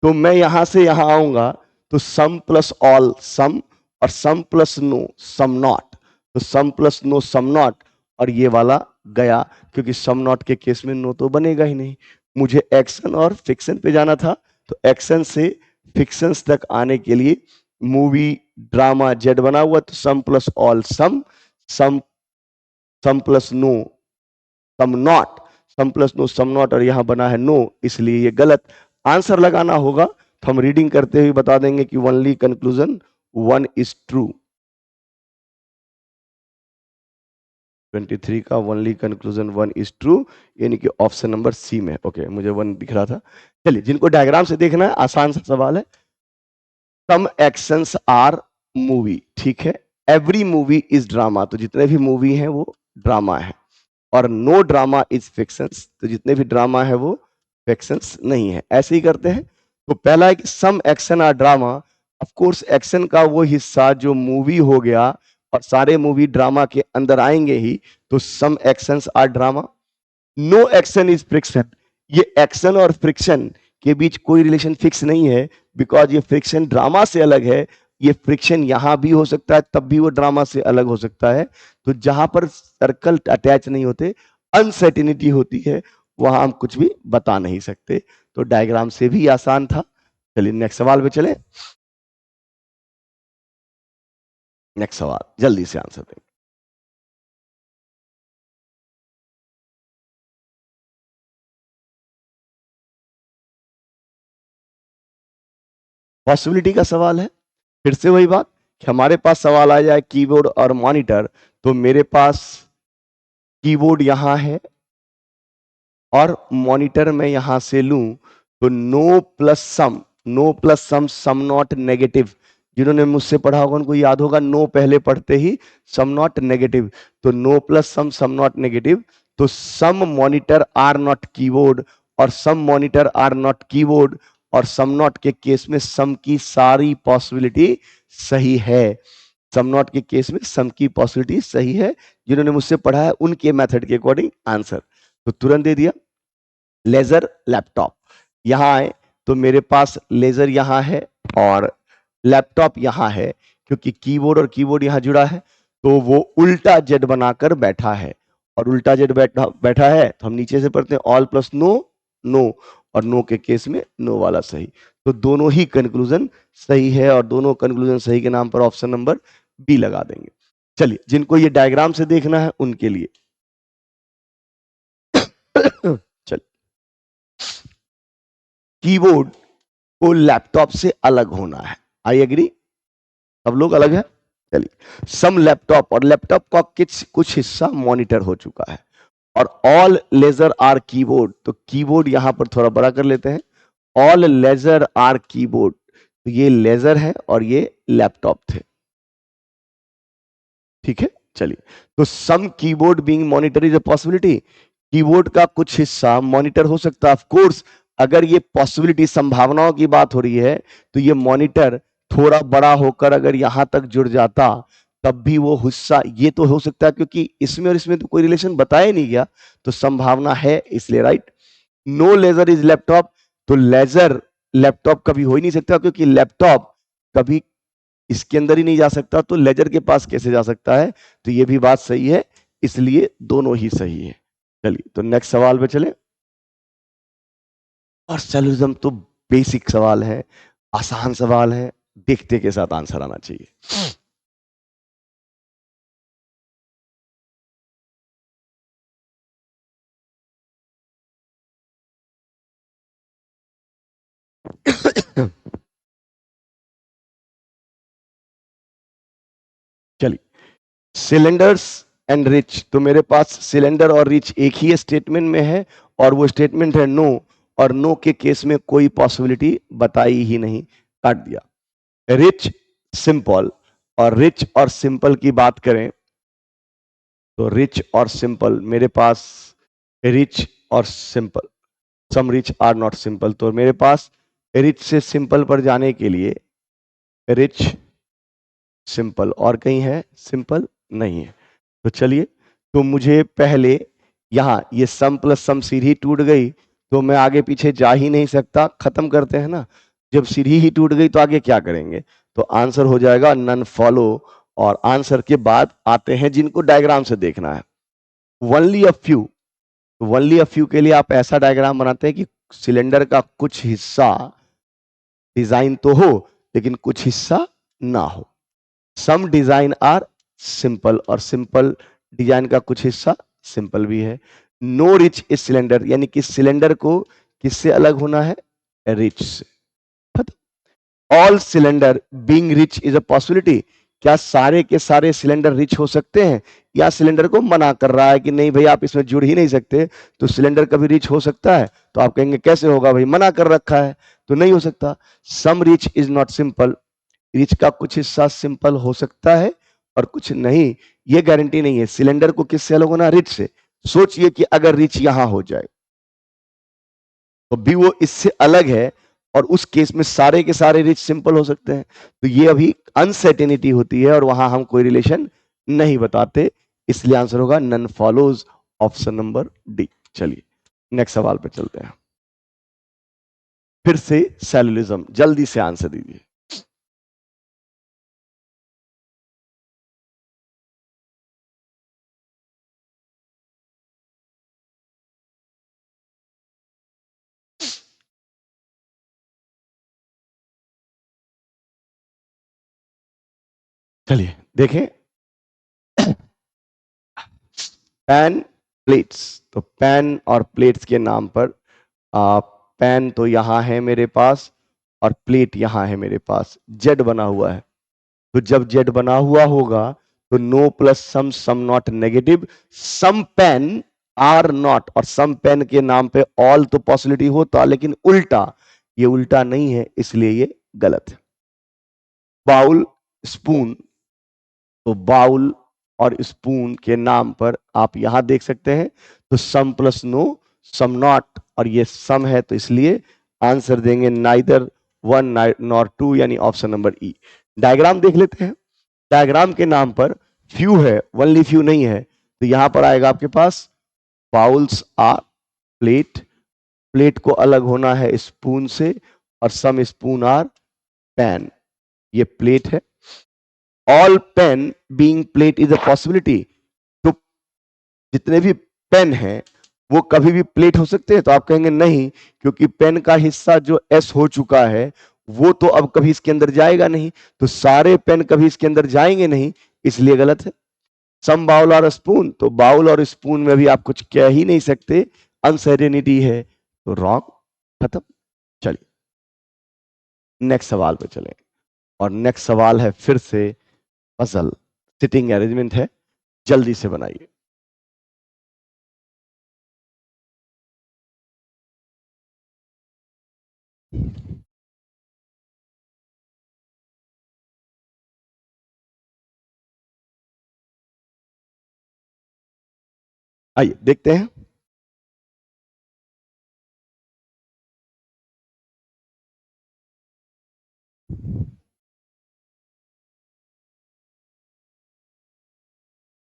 Speaker 1: तो मैं यहां से यहां आऊंगा तो सम प्लस ऑल सम, और सम प्लस नो सम नॉट, तो some plus no some not, और ये वाला गया, क्योंकि सम नॉट के केस में नो तो बनेगा ही नहीं। मुझे एक्शन और फिक्शन पे जाना था, तो एक्शन से फिक्शंस तक आने के लिए मूवी, ड्रामा जेड बना हुआ, तो some plus all some, some some plus no some not, some plus no some not, और यहां बना है नो, इसलिए ये गलत। आंसर लगाना होगा तो हम रीडिंग करते हुए बता देंगे कि ओनली कंक्लूजन 1 इज ट्रू। 23 का ओनली कंक्लूजन 1 इज ट्रू, यानी कि ऑप्शन नंबर सी में। ओके, मुझे 1 दिख रहा था। चलिए, जिनको डायग्राम से देखना है, आसान सा सवाल है। सम एक्शंस आर मूवी, ठीक है। एवरी मूवी इज ड्रामा, तो जितने भी मूवी हैं वो ड्रामा है। और नो ड्रामा इज फिक्शंस, तो जितने भी ड्रामा है वो फिक्शंस नहीं है। ऐसे ही करते हैं। तो पहला है कि some action are drama. Of course action का वो हिस्सा जो मूवी हो गया, और सारे मूवी ड्रामा के अंदर आएंगे ही, तो some actions are drama. No action is friction, ये एक्शन और फ्रिक्शन के बीच कोई रिलेशन फिक्स नहीं है, बिकॉज ये फ्रिक्शन ड्रामा से अलग है। ये फ्रिक्शन यहां भी हो सकता है, तब भी वो ड्रामा से अलग हो सकता है। तो जहां पर सर्कल अटैच नहीं होते, अनसर्टिनिटी होती है, वहां हम कुछ भी बता नहीं सकते। तो डायग्राम से भी आसान था। चलिए नेक्स्ट सवाल पे चले। नेक्स्ट सवाल जल्दी से आंसर दें। पॉसिबिलिटी का सवाल है। फिर से वही बात कि हमारे पास सवाल आ जाए कीबोर्ड और मॉनिटर, तो मेरे पास कीबोर्ड यहां है और मॉनिटर में यहां से लूं, तो no plus some, no plus some, some not negative. जिन्होंने मुझसे पढ़ा होगा उनको याद होगा, नो पहले पढ़ते ही सम नॉट नेगेटिव। तो no plus some, some not negative. तो some monitor are not keyboard, और some monitor are not keyboard, और सम नॉट के केस में सम की सारी पॉसिबिलिटी सही है। सम नॉट के केस में सम की पॉसिबिलिटी सही है। जिन्होंने मुझसे पढ़ा है उनके मेथड के अकॉर्डिंग आंसर तो तुरंत दे दिया। लेजर लैपटॉप, यहां आए तो मेरे पास लेजर यहां है और लैपटॉप यहां है, क्योंकि कीबोर्ड और कीबोर्ड यहां जुड़ा है, तो वो उल्टा जेड बनाकर बैठा है। और उल्टा जेड बैठा बैठा है तो हम नीचे से पढ़ते हैं ऑल प्लस नो, नो, और नो के केस में नो वाला सही। तो दोनों ही कंक्लूजन सही है, और दोनों कंक्लूजन सही के नाम पर ऑप्शन नंबर बी लगा देंगे। चलिए, जिनको ये डायग्राम से देखना है उनके लिए चलिए, कीबोर्ड को लैपटॉप से अलग होना है। आई एग्री, सब लोग अलग है। चलिए, सम लैपटॉप, और लैपटॉप का कुछ हिस्सा मॉनिटर हो चुका है, और ऑल लेजर आर कीबोर्ड, तो कीबोर्ड यहां पर थोड़ा बड़ा कर लेते हैं। ऑल लेजर आर कीबोर्ड, तो ये लेजर है और ये लैपटॉप थे, ठीक है। चलिए, तो some keyboard being monitor is a possibility, keyboard का कुछ हिस्सा मॉनिटर हो सकता है। ऑफ कोर्स, अगर ये पॉसिबिलिटी, संभावनाओं की बात हो रही है, तो ये मॉनिटर थोड़ा बड़ा होकर अगर यहां तक जुड़ जाता, तब भी वो हिस्सा ये तो हो सकता है, क्योंकि इसमें और इसमें तो कोई रिलेशन बताया नहीं गया, तो संभावना है, इसलिए right. No laser is laptop, तो लेजर लैपटॉप कभी हो ही नहीं सकता, क्योंकि लैपटॉप कभी इसके अंदर ही नहीं जा सकता, तो लेजर के पास कैसे जा सकता है। तो ये भी बात सही है, इसलिए दोनों ही सही है। चलिए, तो नेक्स्ट सवाल पे चले। और सेलुज्म तो बेसिक सवाल है, आसान सवाल है, देखते के साथ आंसर आना चाहिए। चलिए, सिलेंडर्स एंड रिच, तो मेरे पास सिलेंडर और रिच एक ही स्टेटमेंट में है, और वो स्टेटमेंट है नो, और नो के केस में कोई पॉसिबिलिटी बताई ही नहीं, काट दिया। रिच, सिंपल, और रिच और सिंपल की बात करें, तो रिच और सिंपल मेरे पास, रिच और simple, some rich are not simple, तो मेरे पास रिच से सिंपल पर जाने के लिए रिच, सिंपल, और कहीं है सिंपल नहीं है। तो चलिए, तो मुझे पहले यहां ये सम प्लस सम सीढ़ी टूट गई, तो मैं आगे पीछे जा ही नहीं सकता, खत्म करते हैं ना। जब सीढ़ी ही टूट गई तो आगे क्या करेंगे, तो आंसर हो जाएगा नन फॉलो। और आंसर के बाद आते हैं जिनको डायग्राम से देखना है, only a few. Only a few के लिए आप ऐसा डायग्राम बनाते हैं कि सिलेंडर का कुछ हिस्सा डिजाइन तो हो, लेकिन कुछ हिस्सा ना हो। सम डिजाइन आर सिंपल, और सिंपल डिजाइन का कुछ हिस्सा सिंपल भी है। नो रिच इज सिलेंडर, यानी कि सिलेंडर को किससे अलग होना है? रिच से। All cylinder being rich is a possibility, क्या सारे के सारे सिलेंडर रिच हो सकते हैं? या सिलेंडर को मना कर रहा है कि नहीं भाई आप इसमें जुड़ ही नहीं सकते, तो सिलेंडर कभी रिच हो सकता है? तो आप कहेंगे कैसे होगा भाई, मना कर रखा है तो नहीं हो सकता। Some rich is not simple, rich का कुछ हिस्सा सिंपल हो सकता है और कुछ नहीं, ये गारंटी नहीं है। सिलेंडर को किससे अलग होना? रिच से। सोचिए कि अगर रिच यहां हो जाए तो भी वो इससे अलग है, और उस केस में सारे के सारे रिच सिंपल हो सकते हैं, तो ये अभी अनसर्टेनिटी होती है और वहां हम कोई रिलेशन नहीं बताते, इसलिए आंसर होगा none follows, option number D. चलिए नेक्स्ट सवाल पे चलते हैं। फिर से सेलुलिज्म, जल्दी से आंसर दीजिए। चलिए देखें, पैन प्लेट्स, तो पैन और प्लेट्स के नाम पर पैन तो यहां है मेरे पास और प्लेट यहां है मेरे पास, जेड बना हुआ है, तो जब जेड बना हुआ होगा तो no plus some, some not negative, some pen are not, और सम पेन के नाम पे ऑल तो पॉसिबिलिटी होता, लेकिन उल्टा, ये उल्टा नहीं है इसलिए ये गलत है। बाउल स्पून, तो बाउल और स्पून के नाम पर आप यहां देख सकते हैं, तो some plus no, some not, और ये सम है तो इसलिए आंसर देंगे नाइदर वन नॉर टू, यानी ऑप्शन नंबर ई। डायग्राम देख लेते हैं, डायग्राम के नाम पर फ्यू है, ओनली फ्यू नहीं है, तो यहां पर आएगा आपके पास बाउल्स आर प्लेट, प्लेट को अलग होना है स्पून से, और सम स्पून आर पैन, ये प्लेट है। All pen being plate is a possibility, तो जितने भी पेन हैं वो कभी भी प्लेट हो सकते हैं, तो आप कहेंगे नहीं, क्योंकि पेन का हिस्सा जो एस हो चुका है वो तो अब कभी इसके अंदर जाएगा नहीं, तो सारे पेन कभी इसके अंदर जाएंगे नहीं, इसलिए गलत है। सम बाउल और स्पून, तो बाउल और स्पून में भी आप कुछ कह ही नहीं सकते, अनसर्टेनिटी है, तो रॉन्ग, खत्म। चलिए नेक्स्ट सवाल पे चलें, और नेक्स्ट सवाल है फिर से पजल, सिटिंग अरेंजमेंट है, जल्दी से बनाइए। आइए देखते हैं।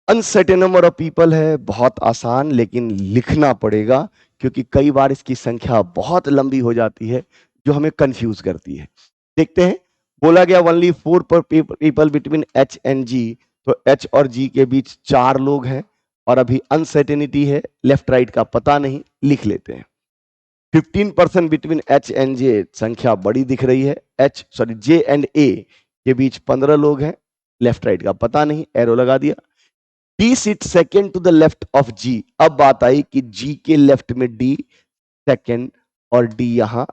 Speaker 1: अनसर्टेन नंबर ऑफ पीपल है, बहुत आसान, लेकिन लिखना पड़ेगा क्योंकि कई बार इसकी संख्या बहुत लंबी हो जाती है जो हमें कंफ्यूज करती है। देखते हैं, बोला गया ओनली 4 पर पीपल बिटवीन एच एंड जी, तो एच और जी के बीच 4 लोग हैं और अभी अनसर्टेनिटी है, लेफ्ट राइट का पता नहीं, लिख लेते हैं। 15% बिटवीन एच एंड जे, संख्या बड़ी दिख रही है, जे एंड ए के बीच 15 लोग हैं, लेफ्ट राइट का पता नहीं, एरो लगा दिया। D sit second to the left of G, अब बात आई कि जी के लेफ्ट में डी सेकेंड, और डी यहां,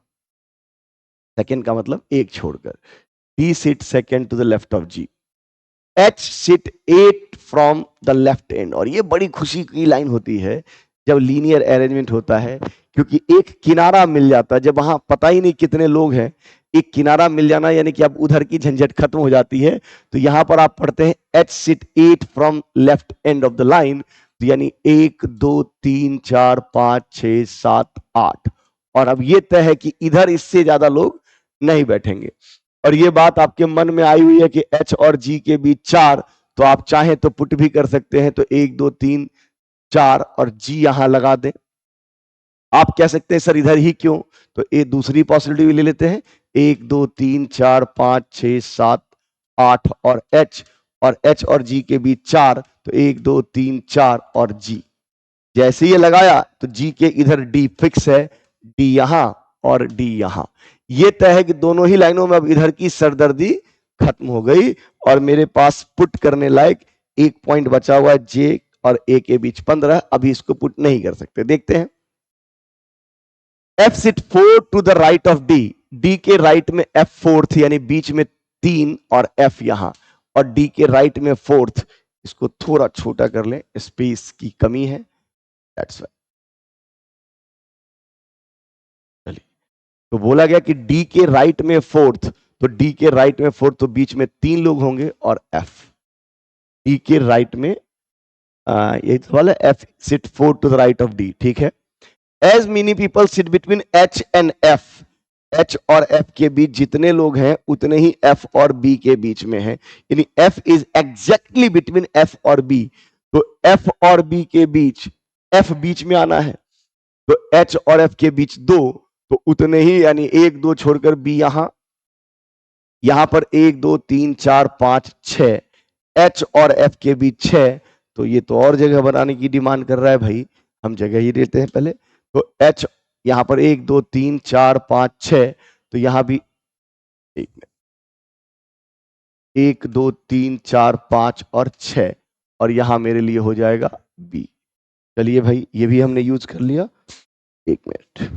Speaker 1: सेकेंड का मतलब एक छोड़कर, D sit second to the left of G, H sit 8 from the left end, और ये बड़ी खुशी की लाइन होती है जब लीनियर अरेंजमेंट होता है, क्योंकि एक किनारा मिल जाता है, जब वहां पता ही नहीं कितने लोग हैं, एक किनारा मिल जाना यानी कि अब उधर की झंझट खत्म हो जाती है, तो यहां पर आप पढ़ते हैं H sit 8 from left end of the line, यानी 1 2 3 4 5 6 7 8, और अब ये तय है कि इधर इससे ज्यादा लोग नहीं बैठेंगे, और ये बात आपके मन में आई हुई है कि एच और जी के बीच 4, तो आप चाहें तो पुट भी कर सकते हैं, तो 1 2 3 4 और जी यहां लगा दें। आप कह सकते हैं सर इधर ही क्यों, तो ये दूसरी पॉसिबिलिटी भी ले लेते हैं, 1 2 3 4 5 6 7 8 और एच और जी के बीच 4, तो 1 2 3 4 और जी, जैसे ये लगाया तो जी के इधर डी फिक्स है, डी यहां और डी यहां, ये तय है कि दोनों ही लाइनों में अब इधर की सरदर्दी खत्म हो गई, और मेरे पास पुट करने लायक एक पॉइंट बचा हुआ है, जे और ए के बीच 15, अभी इसको पुट नहीं कर सकते। देखते हैं। F sit 4 to the right of D, D के राइट में एफ फोर्थ, यानी बीच में 3 और एफ यहां, और डी के राइट में फोर्थ। इसको थोड़ा छोटा कर लें, स्पेस की कमी है, दैट्स व्हाई। चलिए, तो बोला गया कि डी के राइट में फोर्थ, तो डी के राइट में फोर्थ, तो बीच में 3 लोग होंगे और एफ डी के राइट में ये सवाल है, F sit 4 to the right of D, ठीक है। As many people sit between H and F, H और एफ के बीच जितने लोग हैं उतने ही एफ और बी के बीच में हैं, यानी F is exactly between F और बी। तो एफ और बी के बीच एफ बीच में आना है, तो एच और एफ के बीच 2, तो उतने ही, यानी 1 2 छोड़कर बी यहां पर 1 2 3 4 5 6, एच और एफ के बीच 6, तो ये तो और जगह बनाने की डिमांड कर रहा है भाई, हम जगह ही देते हैं पहले। तो एच यहां पर 1 2 3 4 5 6, तो यहां भी 1 2 3 4 5 और 6, और यहां मेरे लिए हो जाएगा बी। चलिए भाई, ये भी हमने यूज कर लिया। 1 मिनट,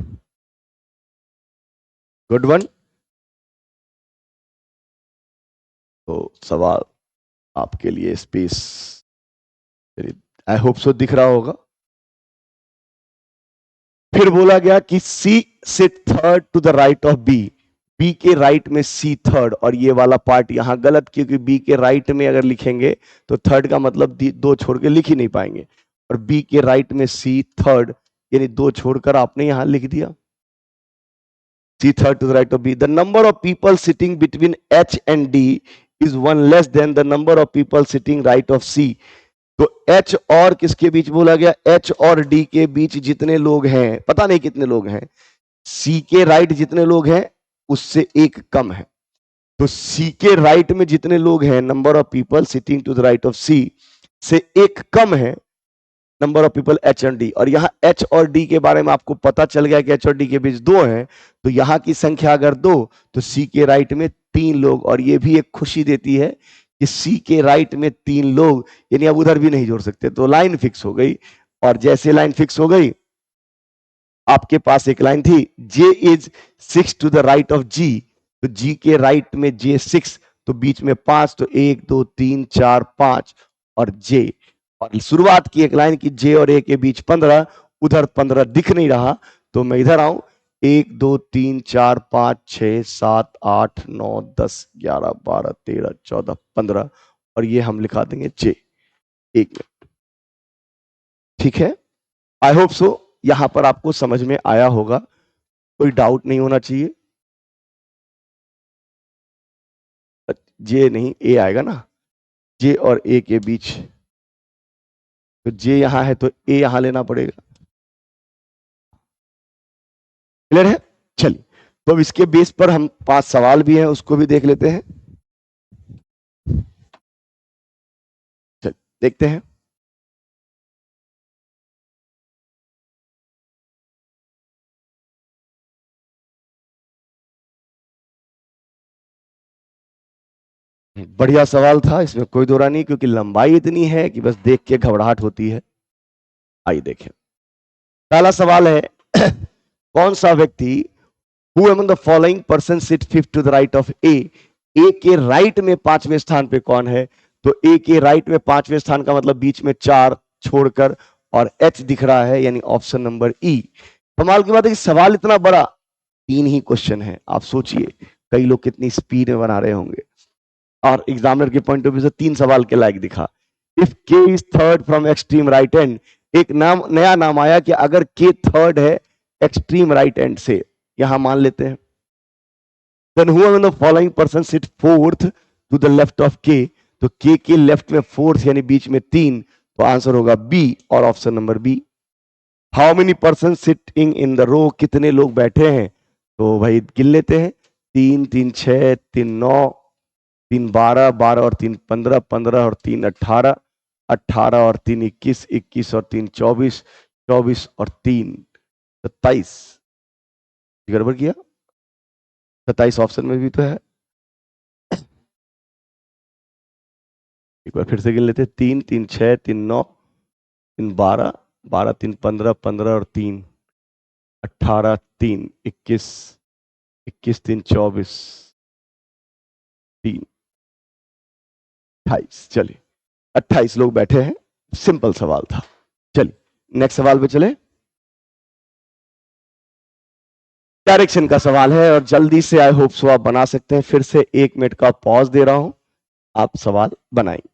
Speaker 1: गुड वन। तो सवाल आपके लिए स्पेस, आई होप सो दिख रहा होगा। फिर बोला गया कि C sit third to the right of B, B के राइट में सी थर्ड, और ये वाला पार्ट यहां गलत, क्योंकि बी के राइट में अगर लिखेंगे तो थर्ड का मतलब 2 छोड़ के लिख ही नहीं पाएंगे, और बी के राइट में सी थर्ड, यानी 2 छोड़कर आपने यहां लिख दिया C third to the right of B. The number of people sitting between H and D is 1 less than the number of people sitting right of C. तो H और किसके बीच बोला गया, H और D के बीच जितने लोग हैं, पता नहीं कितने लोग हैं, C के राइट जितने लोग हैं उससे एक कम है। तो C के राइट में जितने लोग हैं, number of people sitting to the right of C से एक कम है number of people H and D। और यहां H और D के बारे में आपको पता चल गया कि H और D के बीच 2 हैं, तो यहां की संख्या अगर 2, तो C के राइट में 3 लोग, और ये भी एक खुशी देती है कि सी के राइट में 3 लोग, यानी अब उधर भी नहीं जोड़ सकते, तो लाइन फिक्स हो गई। और जैसे लाइन फिक्स हो गई, आपके पास एक लाइन थी, J is 6 to the right of G, तो जी के राइट में जे 6, तो बीच में 5, तो 1 2 3 4 5 और जे, और शुरुआत की एक लाइन की जे और ए के बीच 15, उधर 15 दिख नहीं रहा, तो मैं इधर आऊं, 1 2 3 4 5 6 7 8 9 10 11 12 13 14 15, और ये हम लिखा देंगे जे। 1 मिनट, ठीक है। आई होप सो यहां पर आपको समझ में आया होगा, कोई डाउट नहीं होना चाहिए। जे नहीं, ए आएगा ना, जे और ए के बीच, तो जे यहां है तो ए यहां लेना पड़ेगा। क्लियर है? चलिए, तो अब इसके बेस पर हम 5 सवाल भी हैं, उसको भी देख लेते हैं। चलिए देखते हैं। बढ़िया सवाल था, इसमें कोई दो राय नहीं, क्योंकि लंबाई इतनी है कि बस देख के घबराहट होती है। आइए देखें, पहला सवाल है कौन सा व्यक्ति who among the following person sit fifth to the right of A, A के राइट में 5वें स्थान पे कौन है, तो ए के राइट में 5वें स्थान का मतलब बीच में 4 छोड़कर, और एच दिख रहा है, यानी ऑप्शन नंबर ई। कमाल की बात है कि सवाल इतना बड़ा, 3 ही क्वेश्चन है, आप सोचिए कई लोग कितनी स्पीड में बना रहे होंगे, और एग्जामिनर के पॉइंट ऑफ व्यू से 3 सवाल के लायक दिखा। इफ के is third from extreme right and, एक नाम, नया नाम आया कि अगर के थर्ड है एक्सट्रीम राइट एंड से, यहां मान लेते हैं, then who among the following person sit fourth to the left of K, तो के लेफ्ट में फोर्थ, यानी बीच में 3, तो आंसर होगा बी और option number B. How many person sitting in the row, कितने लोग बैठे हैं, तो भाई गिन लेते हैं, 3 3 6 3 9 3 12 12 और 3 15 15 और 3 18 18 और 3 21 21 और 3 24 24 और 3 27। गड़बड़ किया, 27 ऑप्शन में भी तो है। एक बार फिर से गिन लेते, 3 3 6 3 9 इन 12, 12 3 15, 15 और 3 18, 3 21, 21 3 24, 3 28। चलिए 28 लोग बैठे हैं, सिंपल सवाल था। चलिए नेक्स्ट सवाल पे चले। डायरेक्शन का सवाल है और जल्दी से आई होप सो आप बना सकते हैं। फिर से 1 मिनट का पॉज दे रहा हूं, आप सवाल बनाएंगे।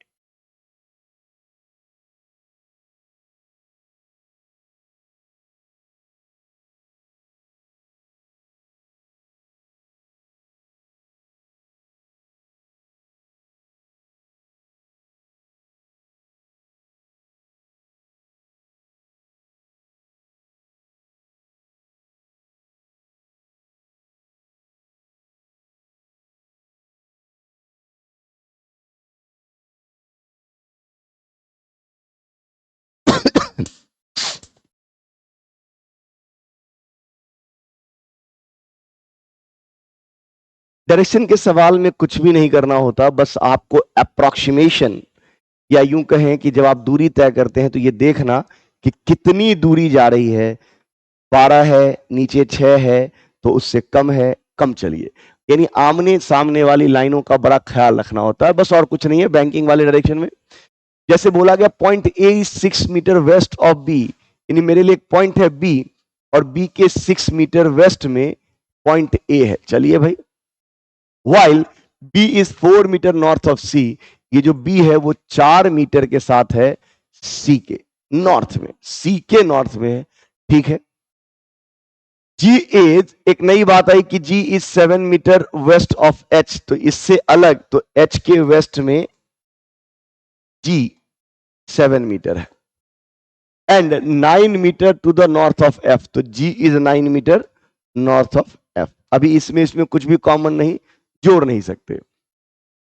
Speaker 1: डायरेक्शन के सवाल में कुछ भी नहीं करना होता, बस आपको अप्रोक्सीमेशन या यूं कहें कि जब आप दूरी तय करते हैं तो ये देखना कि कितनी दूरी जा रही है। 12 है, नीचे 6 है, तो उससे कम है, कम चलिए। यानी आमने सामने वाली लाइनों का बड़ा ख्याल रखना होता है, बस और कुछ नहीं है बैंकिंग वाले डायरेक्शन में। जैसे बोला गया point A is 6 metre west of B, यानी मेरे लिए एक पॉइंट है बी और बी के 6 मीटर वेस्ट में पॉइंट ए है। चलिए भाई, while B is 4 metre north of C, ये जो बी है वो 4 मीटर के साथ है सी के नॉर्थ में, सी के नॉर्थ में है। ठीक है। जी इज, एक नई बात आई कि G is 7 metre west of H, तो इससे अलग, तो एच के वेस्ट में जी 7 मीटर है। And 9 metre to the north of F, तो G is 9 metre north of F. अभी इसमें कुछ भी कॉमन नहीं, जोड़ नहीं सकते।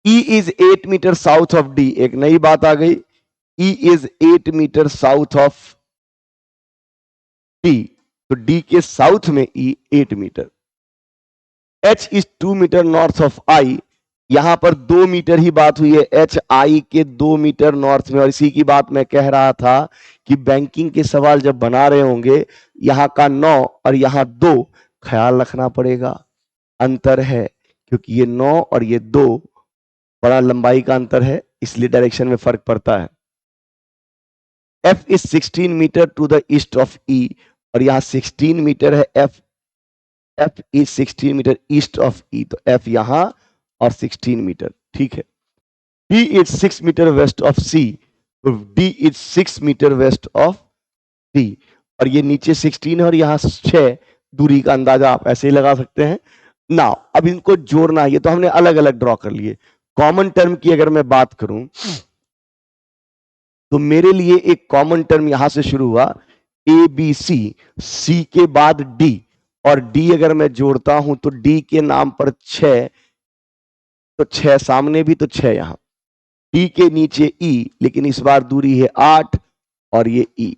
Speaker 1: E is 8 metre south of D, एक नई बात आ गई, E is 8 metre south of D, तो डी के साउथ में E 8 metre. H is 2 metre north of I, यहां पर 2 मीटर ही बात हुई है, एच आई के 2 मीटर नॉर्थ में। और इसी की बात मैं कह रहा था कि बैंकिंग के सवाल जब बना रहे होंगे, यहां का 9 और यहां 2 ख्याल रखना पड़ेगा, अंतर है, क्योंकि ये 9 और ये 2 बड़ा लंबाई का अंतर है, इसलिए डायरेक्शन में फर्क पड़ता है। F is 16 metre to the east of E, और यहां 16 मीटर है F, F is 16 metre east of E, तो एफ यहां और 16 मीटर। ठीक है। D is 6 metre west of C, तो D is 6 metre west of D, और ये नीचे 16 है और यहां 6, दूरी का अंदाजा आप ऐसे ही लगा सकते हैं ना। अब इनको जोड़ना, ये तो हमने अलग अलग ड्रॉ कर लिए। कॉमन टर्म की अगर मैं बात करूं तो मेरे लिए एक कॉमन टर्म यहां से शुरू हुआ, ए बी सी, सी के बाद डी, और डी अगर मैं जोड़ता हूं तो डी के नाम पर 6, तो 6 सामने भी, तो 6 यहां। डी के नीचे ई, लेकिन इस बार दूरी है 8 और ये ई।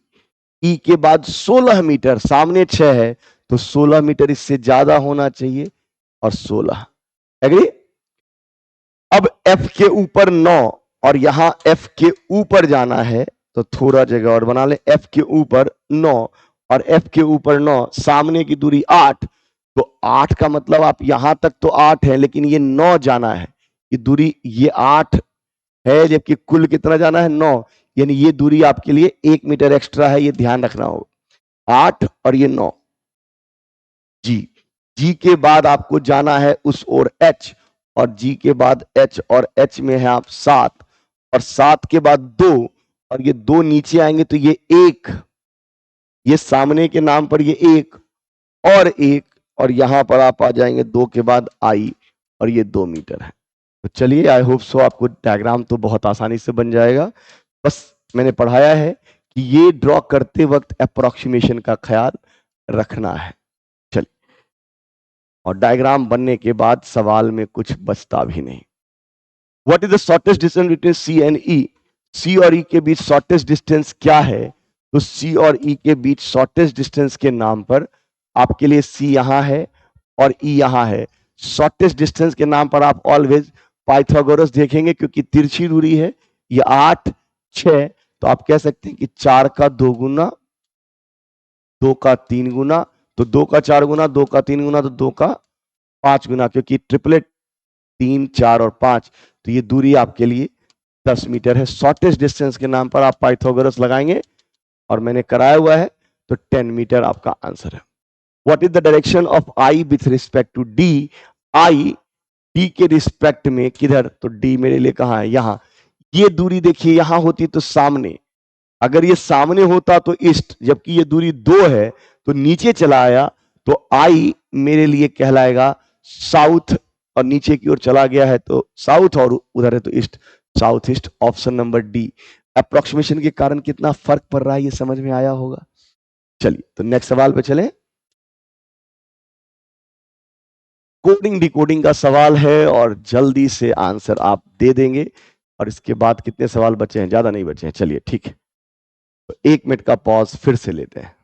Speaker 1: ई के बाद 16 मीटर, सामने 6 है तो 16 मीटर इससे ज्यादा होना चाहिए, और 16। एग्री। अब एफ के ऊपर 9 और यहां एफ के ऊपर जाना है, तो थोड़ा जगह और बना ले। एफ के ऊपर 9 और एफ के ऊपर 9, सामने की दूरी 8, तो 8 का मतलब आप यहां तक तो 8 है, लेकिन ये 9 जाना है, ये दूरी ये 8 है, जबकि कुल कितना जाना है 9, यानी ये दूरी आपके लिए 1 मीटर एक्स्ट्रा है, ये ध्यान रखना होगा। 8 और ये 9। जी, जी के बाद आपको जाना है उस ओर एच, और जी के बाद एच, और एच में है आप 7, और 7 के बाद 2, और ये 2 नीचे आएंगे तो ये 1, ये सामने के नाम पर ये 1 और 1, और यहां पर आप आ जाएंगे 2 के बाद आई, और ये 2 मीटर है। तो चलिए, आई होप सो आपको डायग्राम तो बहुत आसानी से बन जाएगा। बस मैंने पढ़ाया है कि ये ड्रॉ करते वक्त अप्रोक्सीमेशन का ख्याल रखना है। चलिए, और डायग्राम बनने के बाद सवाल में कुछ बचता भी नहीं। What is the shortest distance between C and E, C और ई के बीच शॉर्टेस्ट डिस्टेंस क्या है? तो सी और ई के बीच शॉर्टेस्ट डिस्टेंस के नाम पर आपके लिए सी यहां है और ई यहां है। शॉर्टेस्ट डिस्टेंस के नाम पर आप ऑलवेज पाइथागोरस देखेंगे, क्योंकि तिरछी दूरी है, ये 8 6, तो आप कह सकते हैं कि 4 का 2 गुना, 2 का 3 गुना, तो 2 का 4 गुना, 2 का 3 गुना, तो 2 का 5 गुना, क्योंकि ट्रिपलेट 3, 4 और 5, तो ये दूरी आपके लिए 10 मीटर है। शॉर्टेस्ट डिस्टेंस के नाम पर आप पाइथागोरस लगाएंगे और मैंने कराया हुआ है, तो 10 मीटर आपका आंसर है। What is the direction of I with respect to D? I D के रिस्पेक्ट में किधर? तो डी मेरे लिए कहां है? यहां। ये दूरी देखिए, यहां होती तो सामने, अगर ये सामने होता तो ईस्ट, जबकि ये दूरी 2 है तो नीचे चला आया, तो आई मेरे लिए कहलाएगा साउथ, और नीचे की ओर चला गया है तो साउथ, और उधर है तो east, south east. Option number D. Approximation के कारण कितना फर्क पड़ रहा है ये समझ में आया होगा। चलिए तो नेक्स्ट सवाल पे चलें। कोडिंग डिकोडिंग का सवाल है और जल्दी से आंसर आप दे देंगे। और इसके बाद कितने सवाल बचे हैं? ज्यादा नहीं बचे हैं। चलिए ठीक है, तो 1 मिनट का पॉज फिर से लेते हैं।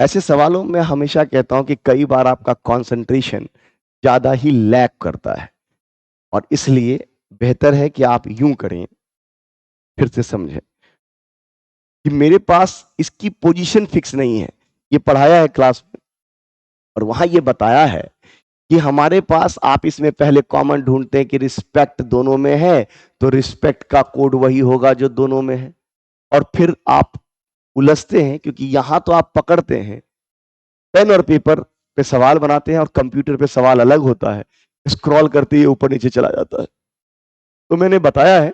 Speaker 1: ऐसे सवालों में हमेशा कहता हूं कि कई बार आपका कंसंट्रेशन ज्यादा ही लैग करता है, और इसलिए बेहतर है कि आप यूं करें, फिर से समझें कि मेरे पास इसकी पोजीशन फिक्स नहीं है। ये पढ़ाया है क्लास में और वहां ये बताया है कि हमारे पास, आप इसमें पहले कॉमन ढूंढते हैं कि रिस्पेक्ट दोनों में है, तो रिस्पेक्ट का कोड वही होगा जो दोनों में है, और फिर आप उलझते हैं क्योंकि यहां तो आप पकड़ते हैं, पेन और पेपर पे सवाल बनाते हैं और कंप्यूटर पे सवाल अलग होता है, स्क्रॉल करते ही ऊपर नीचे चला जाता है। तो मैंने बताया है,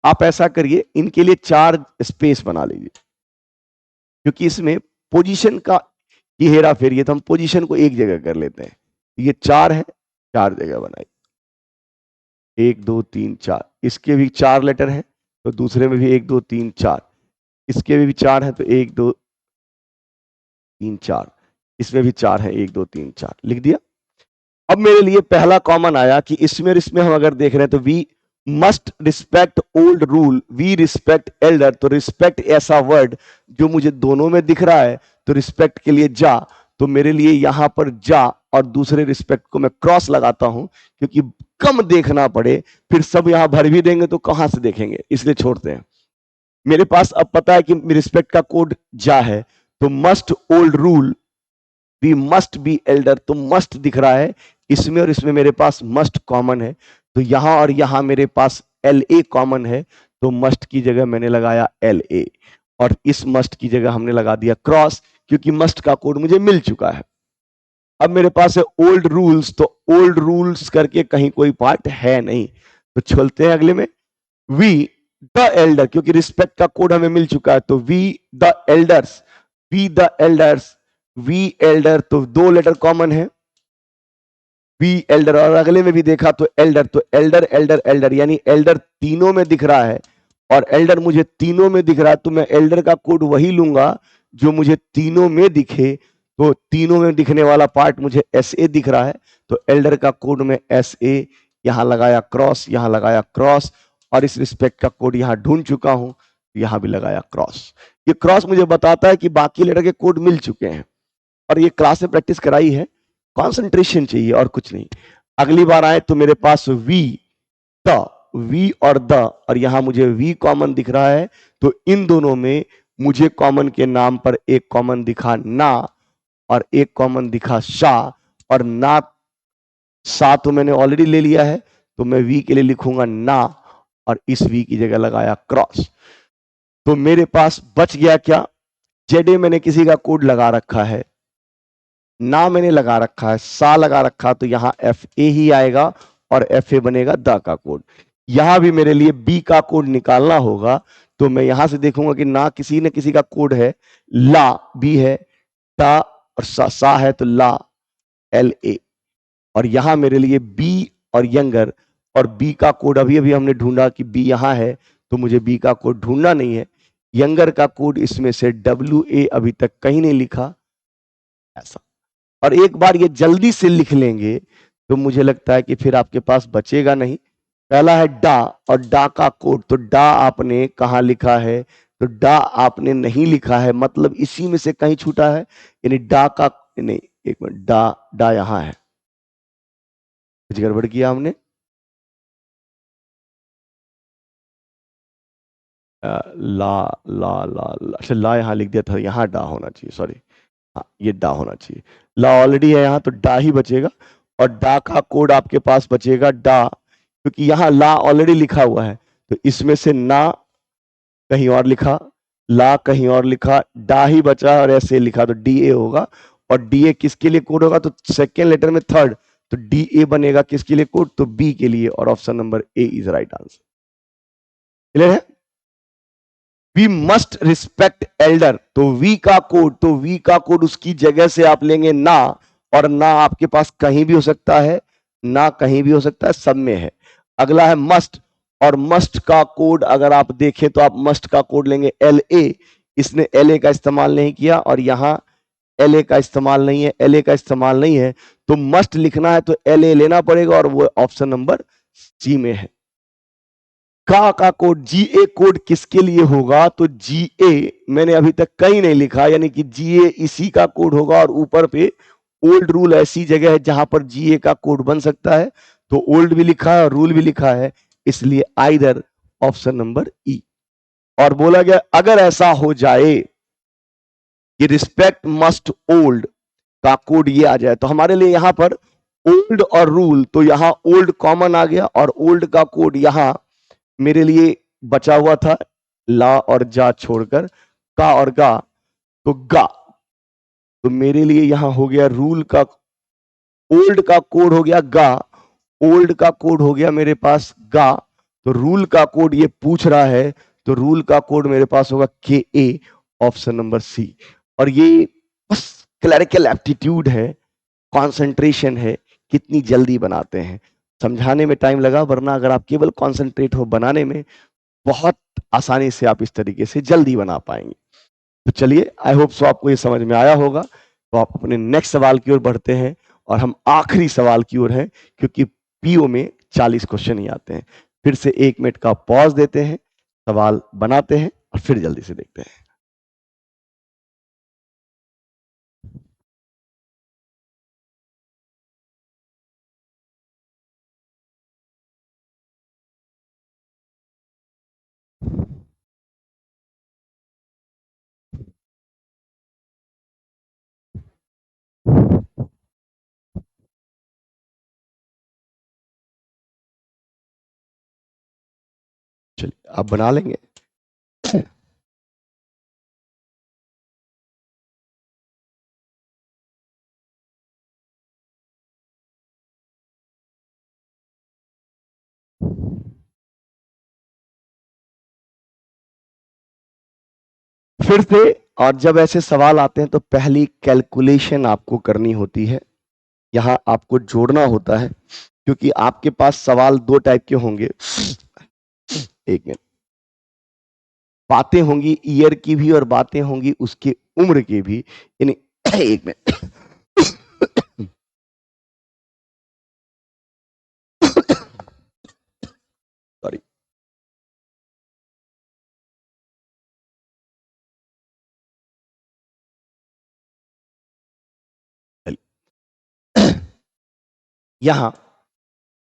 Speaker 1: आप ऐसा करिए, इनके लिए 4 स्पेस बना लीजिए, क्योंकि इसमें पोजीशन का ये हेरा फेरी है, तो हम पोजीशन को एक जगह कर लेते हैं। ये 4 है, 4 जगह बनाइए, 1 2 3 4। इसके भी 4 लेटर हैं, तो दूसरे में भी 1 2 3 4। इसके भी 4 हैं, तो 1 2 3 4। इसमें भी 4 है, 1 2 3 4 लिख दिया। अब मेरे लिए पहला कॉमन आया कि इसमें और इसमें हम अगर देख रहे हैं तो we must respect old rule, we respect elder. तो रिस्पेक्ट ऐसा वर्ड जो मुझे दोनों में दिख रहा है, तो रिस्पेक्ट के लिए जा, तो मेरे लिए यहां पर जा और दूसरे रिस्पेक्ट को मैं क्रॉस लगाता हूं, क्योंकि कम देखना पड़े, फिर सब यहां भर भी देंगे तो कहां से देखेंगे, इसलिए छोड़ते हैं। मेरे पास अब पता है कि रिस्पेक्ट का कोड जा है, तो must old rule, we must be elder, तो मस्ट दिख रहा है इसमें और इसमें, मेरे पास मस्ट कॉमन है, तो यहां और यहां मेरे पास एल ए कॉमन है, तो मस्ट की जगह मैंने लगाया एल ए, और इस मस्ट की जगह हमने लगा दिया क्रॉस, क्योंकि मस्ट का कोड मुझे मिल चुका है। अब मेरे पास है ओल्ड रूल्स, तो ओल्ड रूल्स करके कहीं कोई पार्ट है नहीं, तो चलते हैं अगले में। वी द एल्डर, क्योंकि रिस्पेक्ट का कोड हमें मिल चुका है, तो we the elders, we the elders, we elder, तो 2 लेटर कॉमन है, वी एल्डर, और अगले में भी देखा तो एल्डर, तो एल्डर एल्डर एल्डर, यानी एल्डर तीनों में दिख रहा है, और एल्डर मुझे तीनों में दिख रहा है, तो मैं एल्डर का कोड वही लूंगा जो मुझे तीनों में दिखे, तो तीनों में दिखने वाला पार्ट मुझे एस ए दिख रहा है, तो एल्डर का कोड में एस ए, यहां लगाया क्रॉस, यहां लगाया क्रॉस, और इस रिस्पेक्ट का कोड यहां ढूंढ चुका हूं, यहां भी लगाया क्रॉस। ये क्रॉस मुझे बताता है कि बाकी लेटर के कोड मिल चुके हैं, और ये क्लास में प्रैक्टिस कराई है। कंसंट्रेशन चाहिए और कुछ नहीं। अगली बार आए तो मेरे पास वी द, वी और द, और यहां मुझे वी कॉमन दिख रहा है, तो इन दोनों में मुझे कॉमन के नाम पर एक कॉमन दिखा ना, और एक कॉमन दिखा शा, और ना सा तो मैंने ऑलरेडी ले लिया है, तो मैं वी के लिए लिखूंगा ना, और इस वी की जगह लगाया क्रॉस। तो मेरे पास बच गया क्या? जेडे मैंने किसी का कोड लगा रखा है, ना मैंने लगा रखा है, सा लगा रखा, तो यहां एफ ए ही आएगा, और एफ ए बनेगा द का कोड। यहां भी मेरे लिए बी का कोड निकालना होगा, तो मैं यहां से देखूंगा कि ना किसी न किसी का कोड है, ला बी है, टा और सा है, तो ला एल ए, और यहां मेरे लिए बी और यंगर, और बी का कोड अभी अभी हमने ढूंढा कि बी यहां है, तो मुझे बी का कोड ढूंढना नहीं है, यंगर का कोड इसमें से WA अभी तक कहीं नहीं लिखा ऐसा। और एक बार ये जल्दी से लिख लेंगे तो मुझे लगता है कि फिर आपके पास बचेगा नहीं। पहला है डा, और डा का कोड, तो डा आपने कहां लिखा है? तो डा आपने नहीं लिखा है, मतलब इसी में से कहीं छूटा है, यानी डा का नहीं, एक मिनट, डा डा यहां है, कुछ गड़बड़ किया हमने। ला ला ला ला, अच्छा ला यहां लिख दिया था, यहां डा होना चाहिए, सॉरी। हाँ, ये डा होना चाहिए। ला ऑलरेडी है यहाँ, तो डा ही बचेगा, और डा का कोड आपके पास बचेगा डा, क्योंकि यहाँ ला ऑलरेडी लिखा हुआ है, तो इसमें से ना कहीं और लिखा, ला कहीं और लिखा, डा ही बचा और ऐसे लिखा, तो डी ए होगा। और डी ए किसके लिए कोड होगा? तो सेकेंड लेटर में थर्ड, तो डी ए बनेगा किसके लिए कोड? तो बी के लिए, और option number A is right answer. Clear है? वी मस्ट रिस्पेक्ट एल्डर, तो वी का कोड, तो वी का कोड उसकी जगह से आप लेंगे ना, और ना आपके पास कहीं भी हो सकता है, ना कहीं भी हो सकता है, सब में है। अगला है मस्ट, और मस्ट का कोड अगर आप देखें तो आप मस्ट का कोड लेंगे LA, इसने LA का इस्तेमाल नहीं किया, और यहां LA का इस्तेमाल नहीं है, LA का इस्तेमाल नहीं है, तो मस्ट लिखना है तो LA लेना पड़ेगा, और वो ऑप्शन नंबर सी में है। का कोड, GA कोड किसके लिए होगा? तो GA मैंने अभी तक कहीं नहीं लिखा, यानी कि GA इसी का कोड होगा, और ऊपर पे ओल्ड रूल ऐसी जगह है जहां पर GA का कोड बन सकता है, तो ओल्ड भी लिखा है और रूल भी लिखा है, इसलिए आइदर ऑप्शन नंबर ई। और बोला गया अगर ऐसा हो जाए कि रिस्पेक्ट मस्ट ओल्ड का कोड ये आ जाए, तो हमारे लिए यहां पर ओल्ड और रूल, तो यहां ओल्ड कॉमन आ गया, और ओल्ड का कोड यहां मेरे लिए बचा हुआ था ला और जा छोड़कर, का और गा, तो गा, तो मेरे लिए यहां हो गया रूल का, ओल्ड का कोड हो गया गा, ओल्ड का कोड हो गया मेरे पास गा, तो रूल का कोड ये पूछ रहा है, तो रूल का कोड मेरे पास होगा KA, ऑप्शन नंबर सी। और ये बस क्लरिकल एप्टीट्यूड है, कंसंट्रेशन है, कितनी जल्दी बनाते हैं। समझाने में टाइम लगा, वरना अगर आप केवल कंसंट्रेट हो बनाने में, बहुत आसानी से आप इस तरीके से जल्दी बना पाएंगे। तो चलिए, आई होप सो आपको ये समझ में आया होगा। तो आप अपने नेक्स्ट सवाल की ओर बढ़ते हैं, और हम आखिरी सवाल की ओर हैं, क्योंकि पीओ में 40 क्वेश्चन ही आते हैं। फिर से 1 मिनट का पॉज देते हैं, सवाल बनाते हैं, और फिर जल्दी से देखते हैं। चलिए, आप बना लेंगे। फिर से, और जब ऐसे सवाल आते हैं तो पहली कैलकुलेशन आपको करनी होती है, यहां आपको जोड़ना होता है, क्योंकि आपके पास सवाल 2 टाइप के होंगे। एक मिनट, बातें होंगी ईयर की भी, और बातें होंगी उसके उम्र की भी, यानी एक मिनट, सॉरी। यहां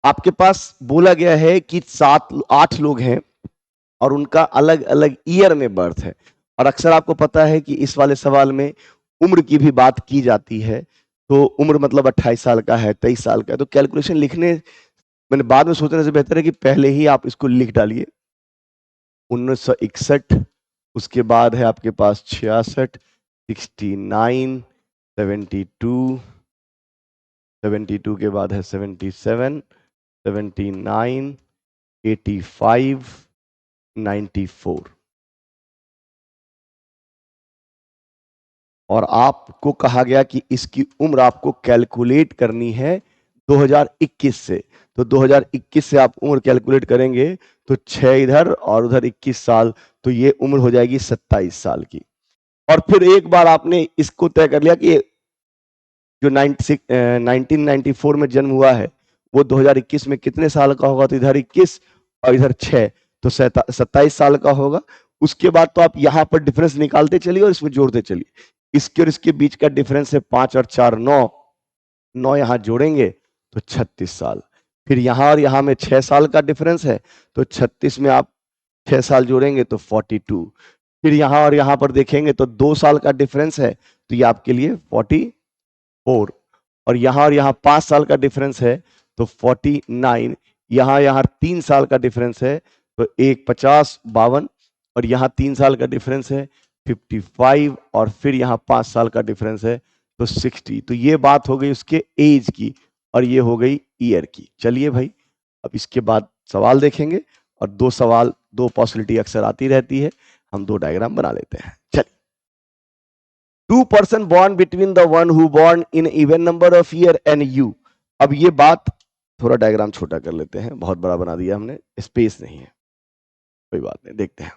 Speaker 1: आपके पास बोला गया है कि 7-8 लोग हैं, और उनका अलग अलग ईयर में बर्थ है, और अक्सर आपको पता है कि इस वाले सवाल में उम्र की भी बात की जाती है, तो उम्र मतलब 28 साल का है, 23 साल का है, तो कैलकुलेशन लिखने मैंने बाद में सोचने से बेहतर है कि पहले ही आप इसको लिख डालिए। 1961, उसके बाद है आपके पास 66, 69, 72, 72 के बाद है 77, 79, 85, 94, और आपको कहा गया कि इसकी उम्र आपको कैलकुलेट करनी है 2021 से। तो 2021 से आप उम्र कैलकुलेट करेंगे तो 6 इधर और उधर 21 साल, तो ये उम्र हो जाएगी 27 साल की। और फिर एक बार आपने इसको तय कर लिया कि जो 1994 में जन्म हुआ है वो 2021 में कितने साल का होगा, तो इधर 21 और इधर 6, तो 27 साल का होगा। उसके बाद तो आप यहां पर डिफरेंस निकालते चलिए और इसमें जोड़ते चलिए। इसके और इसके बीच का डिफरेंस है 5 और 4 9, 9 यहां जोड़ेंगे तो 36 साल। फिर यहां और यहां में 6 साल का डिफरेंस है, तो 36 में आप 6 साल जोड़ेंगे तो 42। फिर यहां और यहां पर देखेंगे तो 2 साल का डिफरेंस है, तो ये आपके लिए 44। और यहां 5 साल का डिफरेंस है तो 49। यहां 3 साल का डिफरेंस है तो 50 52। और यहां 3 साल का डिफरेंस है 55। और फिर यहां 5 साल का डिफरेंस है तो 60। तो ये बात हो गई उसके एज की और ये हो गई ईयर की। चलिए भाई, अब इसके बाद सवाल देखेंगे और दो पॉसिबिलिटी अक्सर आती रहती है, हम 2 डायग्राम बना लेते हैं। चलिए, 2 person born between the one who born in even number of year and you। अब ये बात थोड़ा डायग्राम छोटा कर लेते हैं, बहुत बड़ा बना दिया हमने, स्पेस नहीं है, कोई बात नहीं, देखते हैं।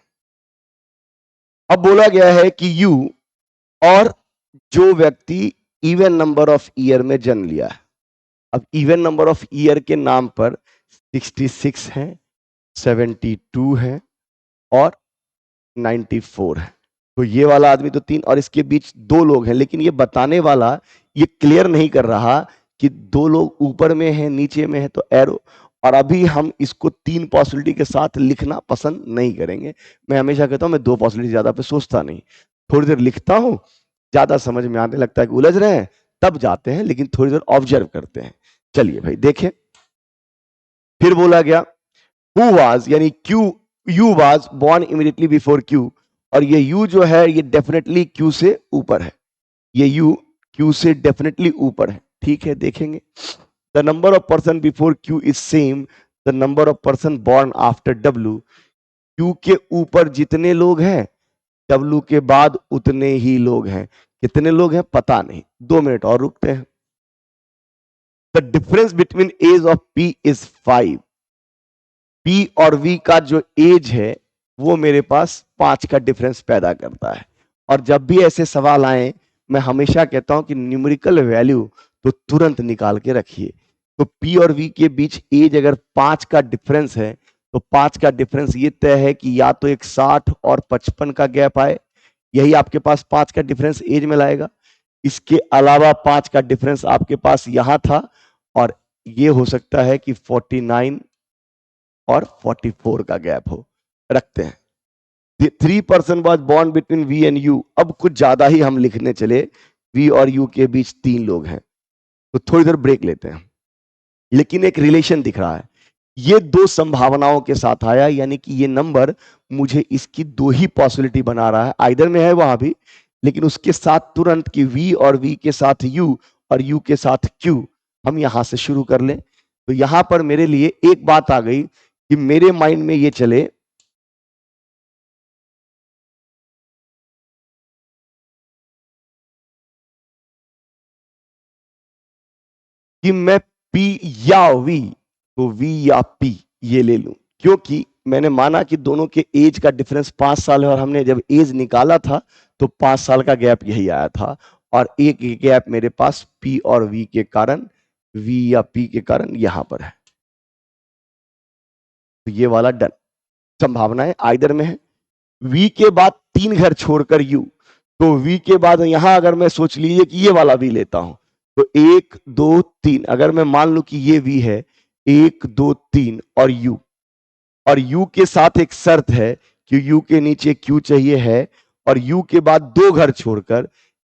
Speaker 1: अब बोला गया है कि यू और जो व्यक्ति इवन नंबर ऑफ ईयर में जन्म लिया है। अब इवन नंबर ऑफ ईयर के नाम पर 66 है, 72 है और 94 है। तो ये वाला आदमी तो 3 और इसके बीच 2 लोग हैं, लेकिन ये बताने वाला ये क्लियर नहीं कर रहा कि 2 लोग ऊपर में है नीचे में है, तो एरो। और अभी हम इसको 3 पॉसिबिलिटी के साथ लिखना पसंद नहीं करेंगे। मैं हमेशा कहता हूं मैं 2 पॉसिबिलिटी ज्यादा पे सोचता नहीं, थोड़ी देर लिखता हूं, ज्यादा समझ में आने लगता है कि उलझ रहे हैं तब जाते हैं, लेकिन थोड़ी देर ऑब्जर्व करते हैं। चलिए भाई देखें, फिर बोला गया हु वाज यानी Q, you was born immediately before Q. और ये यू जो है ये डेफिनेटली क्यू से ऊपर है, ये यू क्यू से डेफिनेटली ऊपर है। ठीक है, देखेंगे the number of person before Q is same the number of person born after W. Q के ऊपर जितने लोग हैं डब्ल्यू के बाद उतने ही लोग हैं। कितने लोग हैं पता नहीं, 2 मिनट और रुकते हैं। The difference between age of P is 5। P और वी का जो एज है वो मेरे पास 5 का डिफरेंस पैदा करता है। और जब भी ऐसे सवाल आए मैं हमेशा कहता हूं कि न्यूमेरिकल वैल्यू तो तुरंत निकाल के रखिए। तो पी और वी के बीच एज अगर 5 का डिफरेंस है तो 5 का डिफरेंस ये तय है कि या तो एक 60 और 55 का गैप आए, यही आपके पास 5 का डिफरेंस एज में लाएगा। इसके अलावा 5 का डिफरेंस आपके पास यहां था और ये हो सकता है कि 49 और 44 का गैप हो। रखते हैं 3 person was born between V and U। अब कुछ ज्यादा ही हम लिखने चले, V और U के बीच 3 लोग हैं, तो थोड़ी देर ब्रेक लेते हैं। लेकिन एक रिलेशन दिख रहा है, ये 2 संभावनाओं के साथ आया, यानी कि ये नंबर मुझे इसकी 2 ही पॉसिबिलिटी बना रहा है, आइदर में है वहां भी, लेकिन उसके साथ तुरंत कि V और V के साथ U और U के साथ Q। हम यहां से शुरू कर लें तो यहां पर मेरे लिए एक बात आ गई कि मेरे माइंड में ये चले कि मैं P या V, तो V या P ये ले लूं, क्योंकि मैंने माना कि दोनों के एज का डिफरेंस 5 साल है और हमने जब एज निकाला था तो 5 साल का गैप यही आया था। और एक गैप मेरे पास P और V के कारण, V या P के कारण यहां पर है, तो ये वाला डन। संभावनाएं आइदर में है। V के बाद 3 घर छोड़कर U, तो V के बाद यहां अगर मैं सोच लीजिए कि ये वाला V लेता हूं तो 1 2 3, अगर मैं मान लू कि ये V है 1 2 3 और U, और U के साथ एक शर्त है कि U के नीचे Q चाहिए है, और U के बाद 2 घर छोड़कर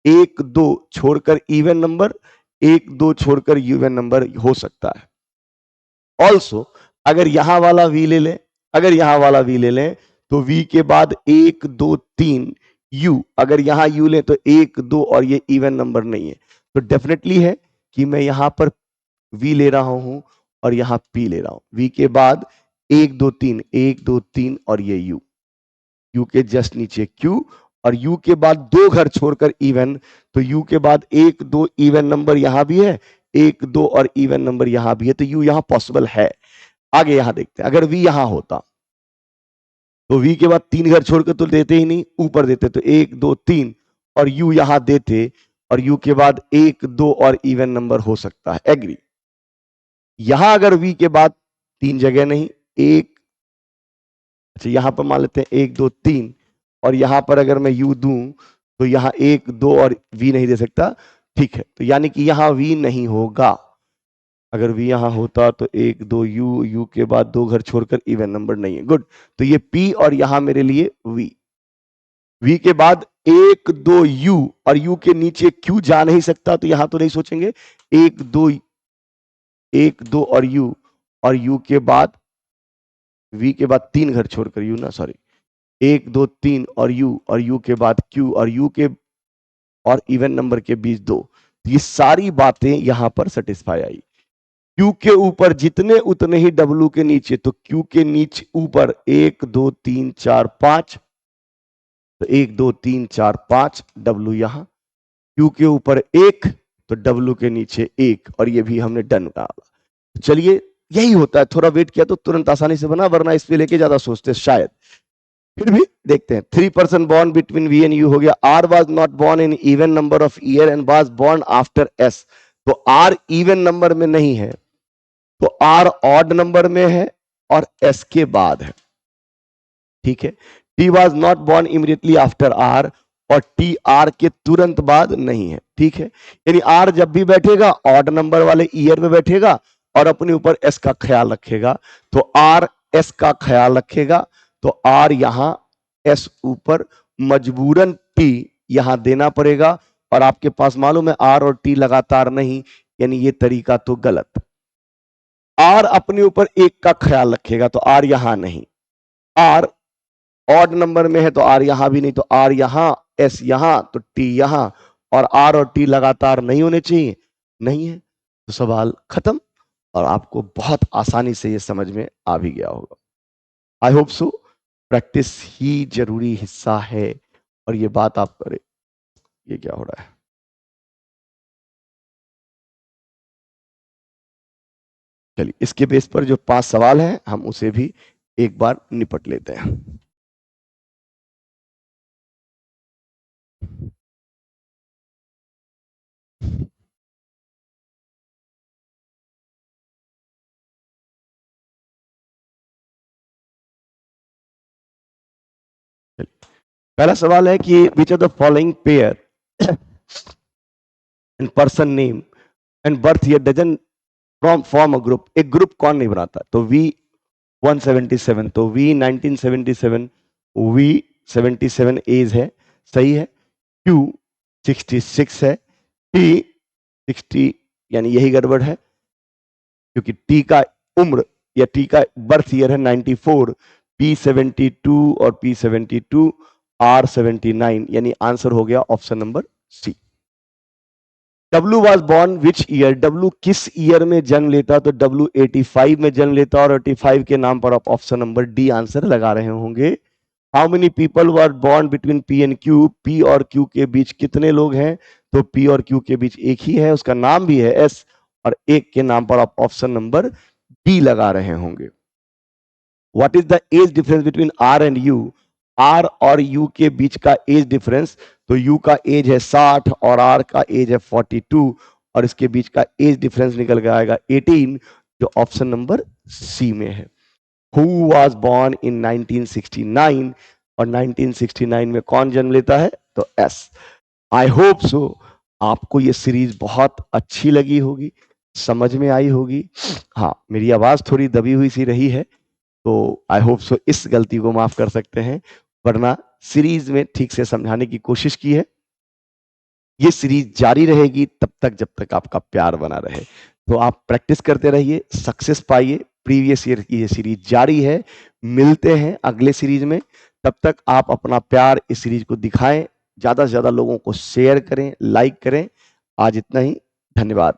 Speaker 1: 1 2 छोड़कर इवन नंबर, 1 2 छोड़कर इवन नंबर हो सकता है। ऑल्सो अगर यहां वाला V ले लें, अगर यहां वाला V ले लें तो V के बाद 1 2 3 U, अगर यहां U ले तो 1 2 और ये इवन नंबर नहीं है, तो डेफिनेटली है कि मैं यहां पर V ले रहा हूं और यहां P ले रहा हूं। V के बाद 1 2 3 1 2 3 और ये U, U के जस्ट नीचे Q, और U के बाद 2 घर छोड़कर इवन, तो U के बाद 1 2 इवन नंबर यहां भी है, 1 2 और इवन नंबर यहां भी है, तो यू यहां पॉसिबल है। आगे यहां देखते हैं, अगर वी यहां होता तो वी के बाद 3 घर छोड़कर तो देते ही नहीं, ऊपर देते, तो 1 2 3 और यू यहां देते, और यू के बाद 1 2 और इवन नंबर हो सकता है, एग्री। यहां अगर वी के बाद 3 जगह नहीं, एक, अच्छा यहां पर मान लेते हैं 1 2 3, और यहां पर अगर मैं यू दूं तो यहां 1 2 और वी नहीं दे सकता, ठीक है, तो यानी कि यहां वी नहीं होगा। अगर वी यहां होता तो 1 2 यू, यू के बाद 2 घर छोड़कर इवन नंबर नहीं है, गुड। तो ये पी और यहां मेरे लिए वी के बाद 1 2 यू और यू के नीचे क्यू जा नहीं सकता, तो यहां तो नहीं सोचेंगे, 1 2 और यू के बाद वी के बाद 3 घर छोड़कर यू ना, सॉरी, 1 2 3 और यू के बाद क्यू और यू के और इवन नंबर के बीच 2, ये सारी बातें यहां पर सेटिस्फाई आई। क्यू के ऊपर जितने उतने ही डब्ल्यू के नीचे, तो क्यू के नीचे ऊपर 1 2 3 4 5, तो 1 2 3 4 5 डब्ल्यू यहां, क्यू के ऊपर 1, तो डब्ल्यू के नीचे 1, और ये भी हमने डन डाला। चलिए, यही होता है, थोड़ा वेट किया तो तुरंत आसानी से बना, वरना इस पे लेके ज्यादा सोचते शायद। फिर भी देखते हैं, 3 person born between V and U हो गया। R was not born in even number of year and was born after S, तो आर इवन नंबर में नहीं है, तो आर ऑड नंबर में है और एस के बाद है, ठीक है। T was not born immediately after R, और टी आर के तुरंत बाद नहीं है, ठीक है। यानी आर जब भी बैठेगा ऑड नंबर वाले ईयर में बैठेगा और अपने ऊपर एस का ख्याल रखेगा, तो आर एस का ख्याल रखेगा, तो आर यहां एस ऊपर, मजबूरन टी यहां देना पड़ेगा, और आपके पास मालूम है आर और टी लगातार नहीं, यानी ये तरीका तो गलत। आर अपने ऊपर 1 का ख्याल रखेगा, तो आर यहां नहीं, आर ऑड नंबर में है तो आर यहां भी नहीं, तो आर यहां, एस यहां, तो टी यहां, और आर और टी लगातार नहीं होने चाहिए, नहीं है, तो सवाल खत्म, और आपको बहुत आसानी से ये समझ में आ भी गया होगा। आई होप सो। प्रैक्टिस ही जरूरी हिस्सा है, और ये बात आप करें। ये क्या हो रहा है? चलिए, इसके बेस पर जो 5 सवाल हैं हम उसे भी एक बार निपट लेते हैं। पहला सवाल है कि which are the following pair and person name and birth year doesn't from form a group, एक ग्रुप कौन नहीं बनाता? तो वी 177, तो वी 1977, वी 77 एज है, सही है। क्यू 66 है, टी 60, यानी यही गड़बड़ है, क्योंकि टी का उम्र या टी का बर्थ ईयर है 94, पी 72 और पी 72, आर 79, यानी आंसर हो गया option number C. W was born which year, W किस ईयर में जन्म लेता? तो डब्ल्यू 85 में जन्म लेता, और 85 के नाम पर आप ऑप्शन नंबर डी आंसर लगा रहे होंगे। How many people were born between P and Q, P और क्यू के बीच कितने लोग हैं? तो पी और क्यू के बीच एक ही है, उसका नाम भी है एस, और एक के नाम पर आप ऑप्शन नंबर डी लगा रहे होंगे। What is the age difference between R and U, R और यू के बीच का एज डिफरेंस, तो यू का एज है 60 और आर का एज है 42, और इसके बीच का एज डिफरेंस निकल के आएगा 18, जो ऑप्शन नंबर सी में है। हु वाज बॉर्न इन 1969, और 1969 में कौन जन्म लेता है? तो एस। आई होप सो आपको ये सीरीज बहुत अच्छी लगी होगी, समझ में आई होगी। हाँ, मेरी आवाज थोड़ी दबी हुई सी रही है, तो आई होप सो इस गलती को माफ कर सकते हैं, वरना सीरीज में ठीक से समझाने की कोशिश की है। ये सीरीज जारी रहेगी तब तक जब तक आपका प्यार बना रहे, तो आप प्रैक्टिस करते रहिए, सक्सेस पाइए। प्रीवियस ईयर की ये सीरीज जारी है, मिलते हैं अगले सीरीज में। तब तक आप अपना प्यार इस सीरीज को दिखाएं, ज्यादा से ज्यादा लोगों को शेयर करें, लाइक करें। आज इतना ही, धन्यवाद।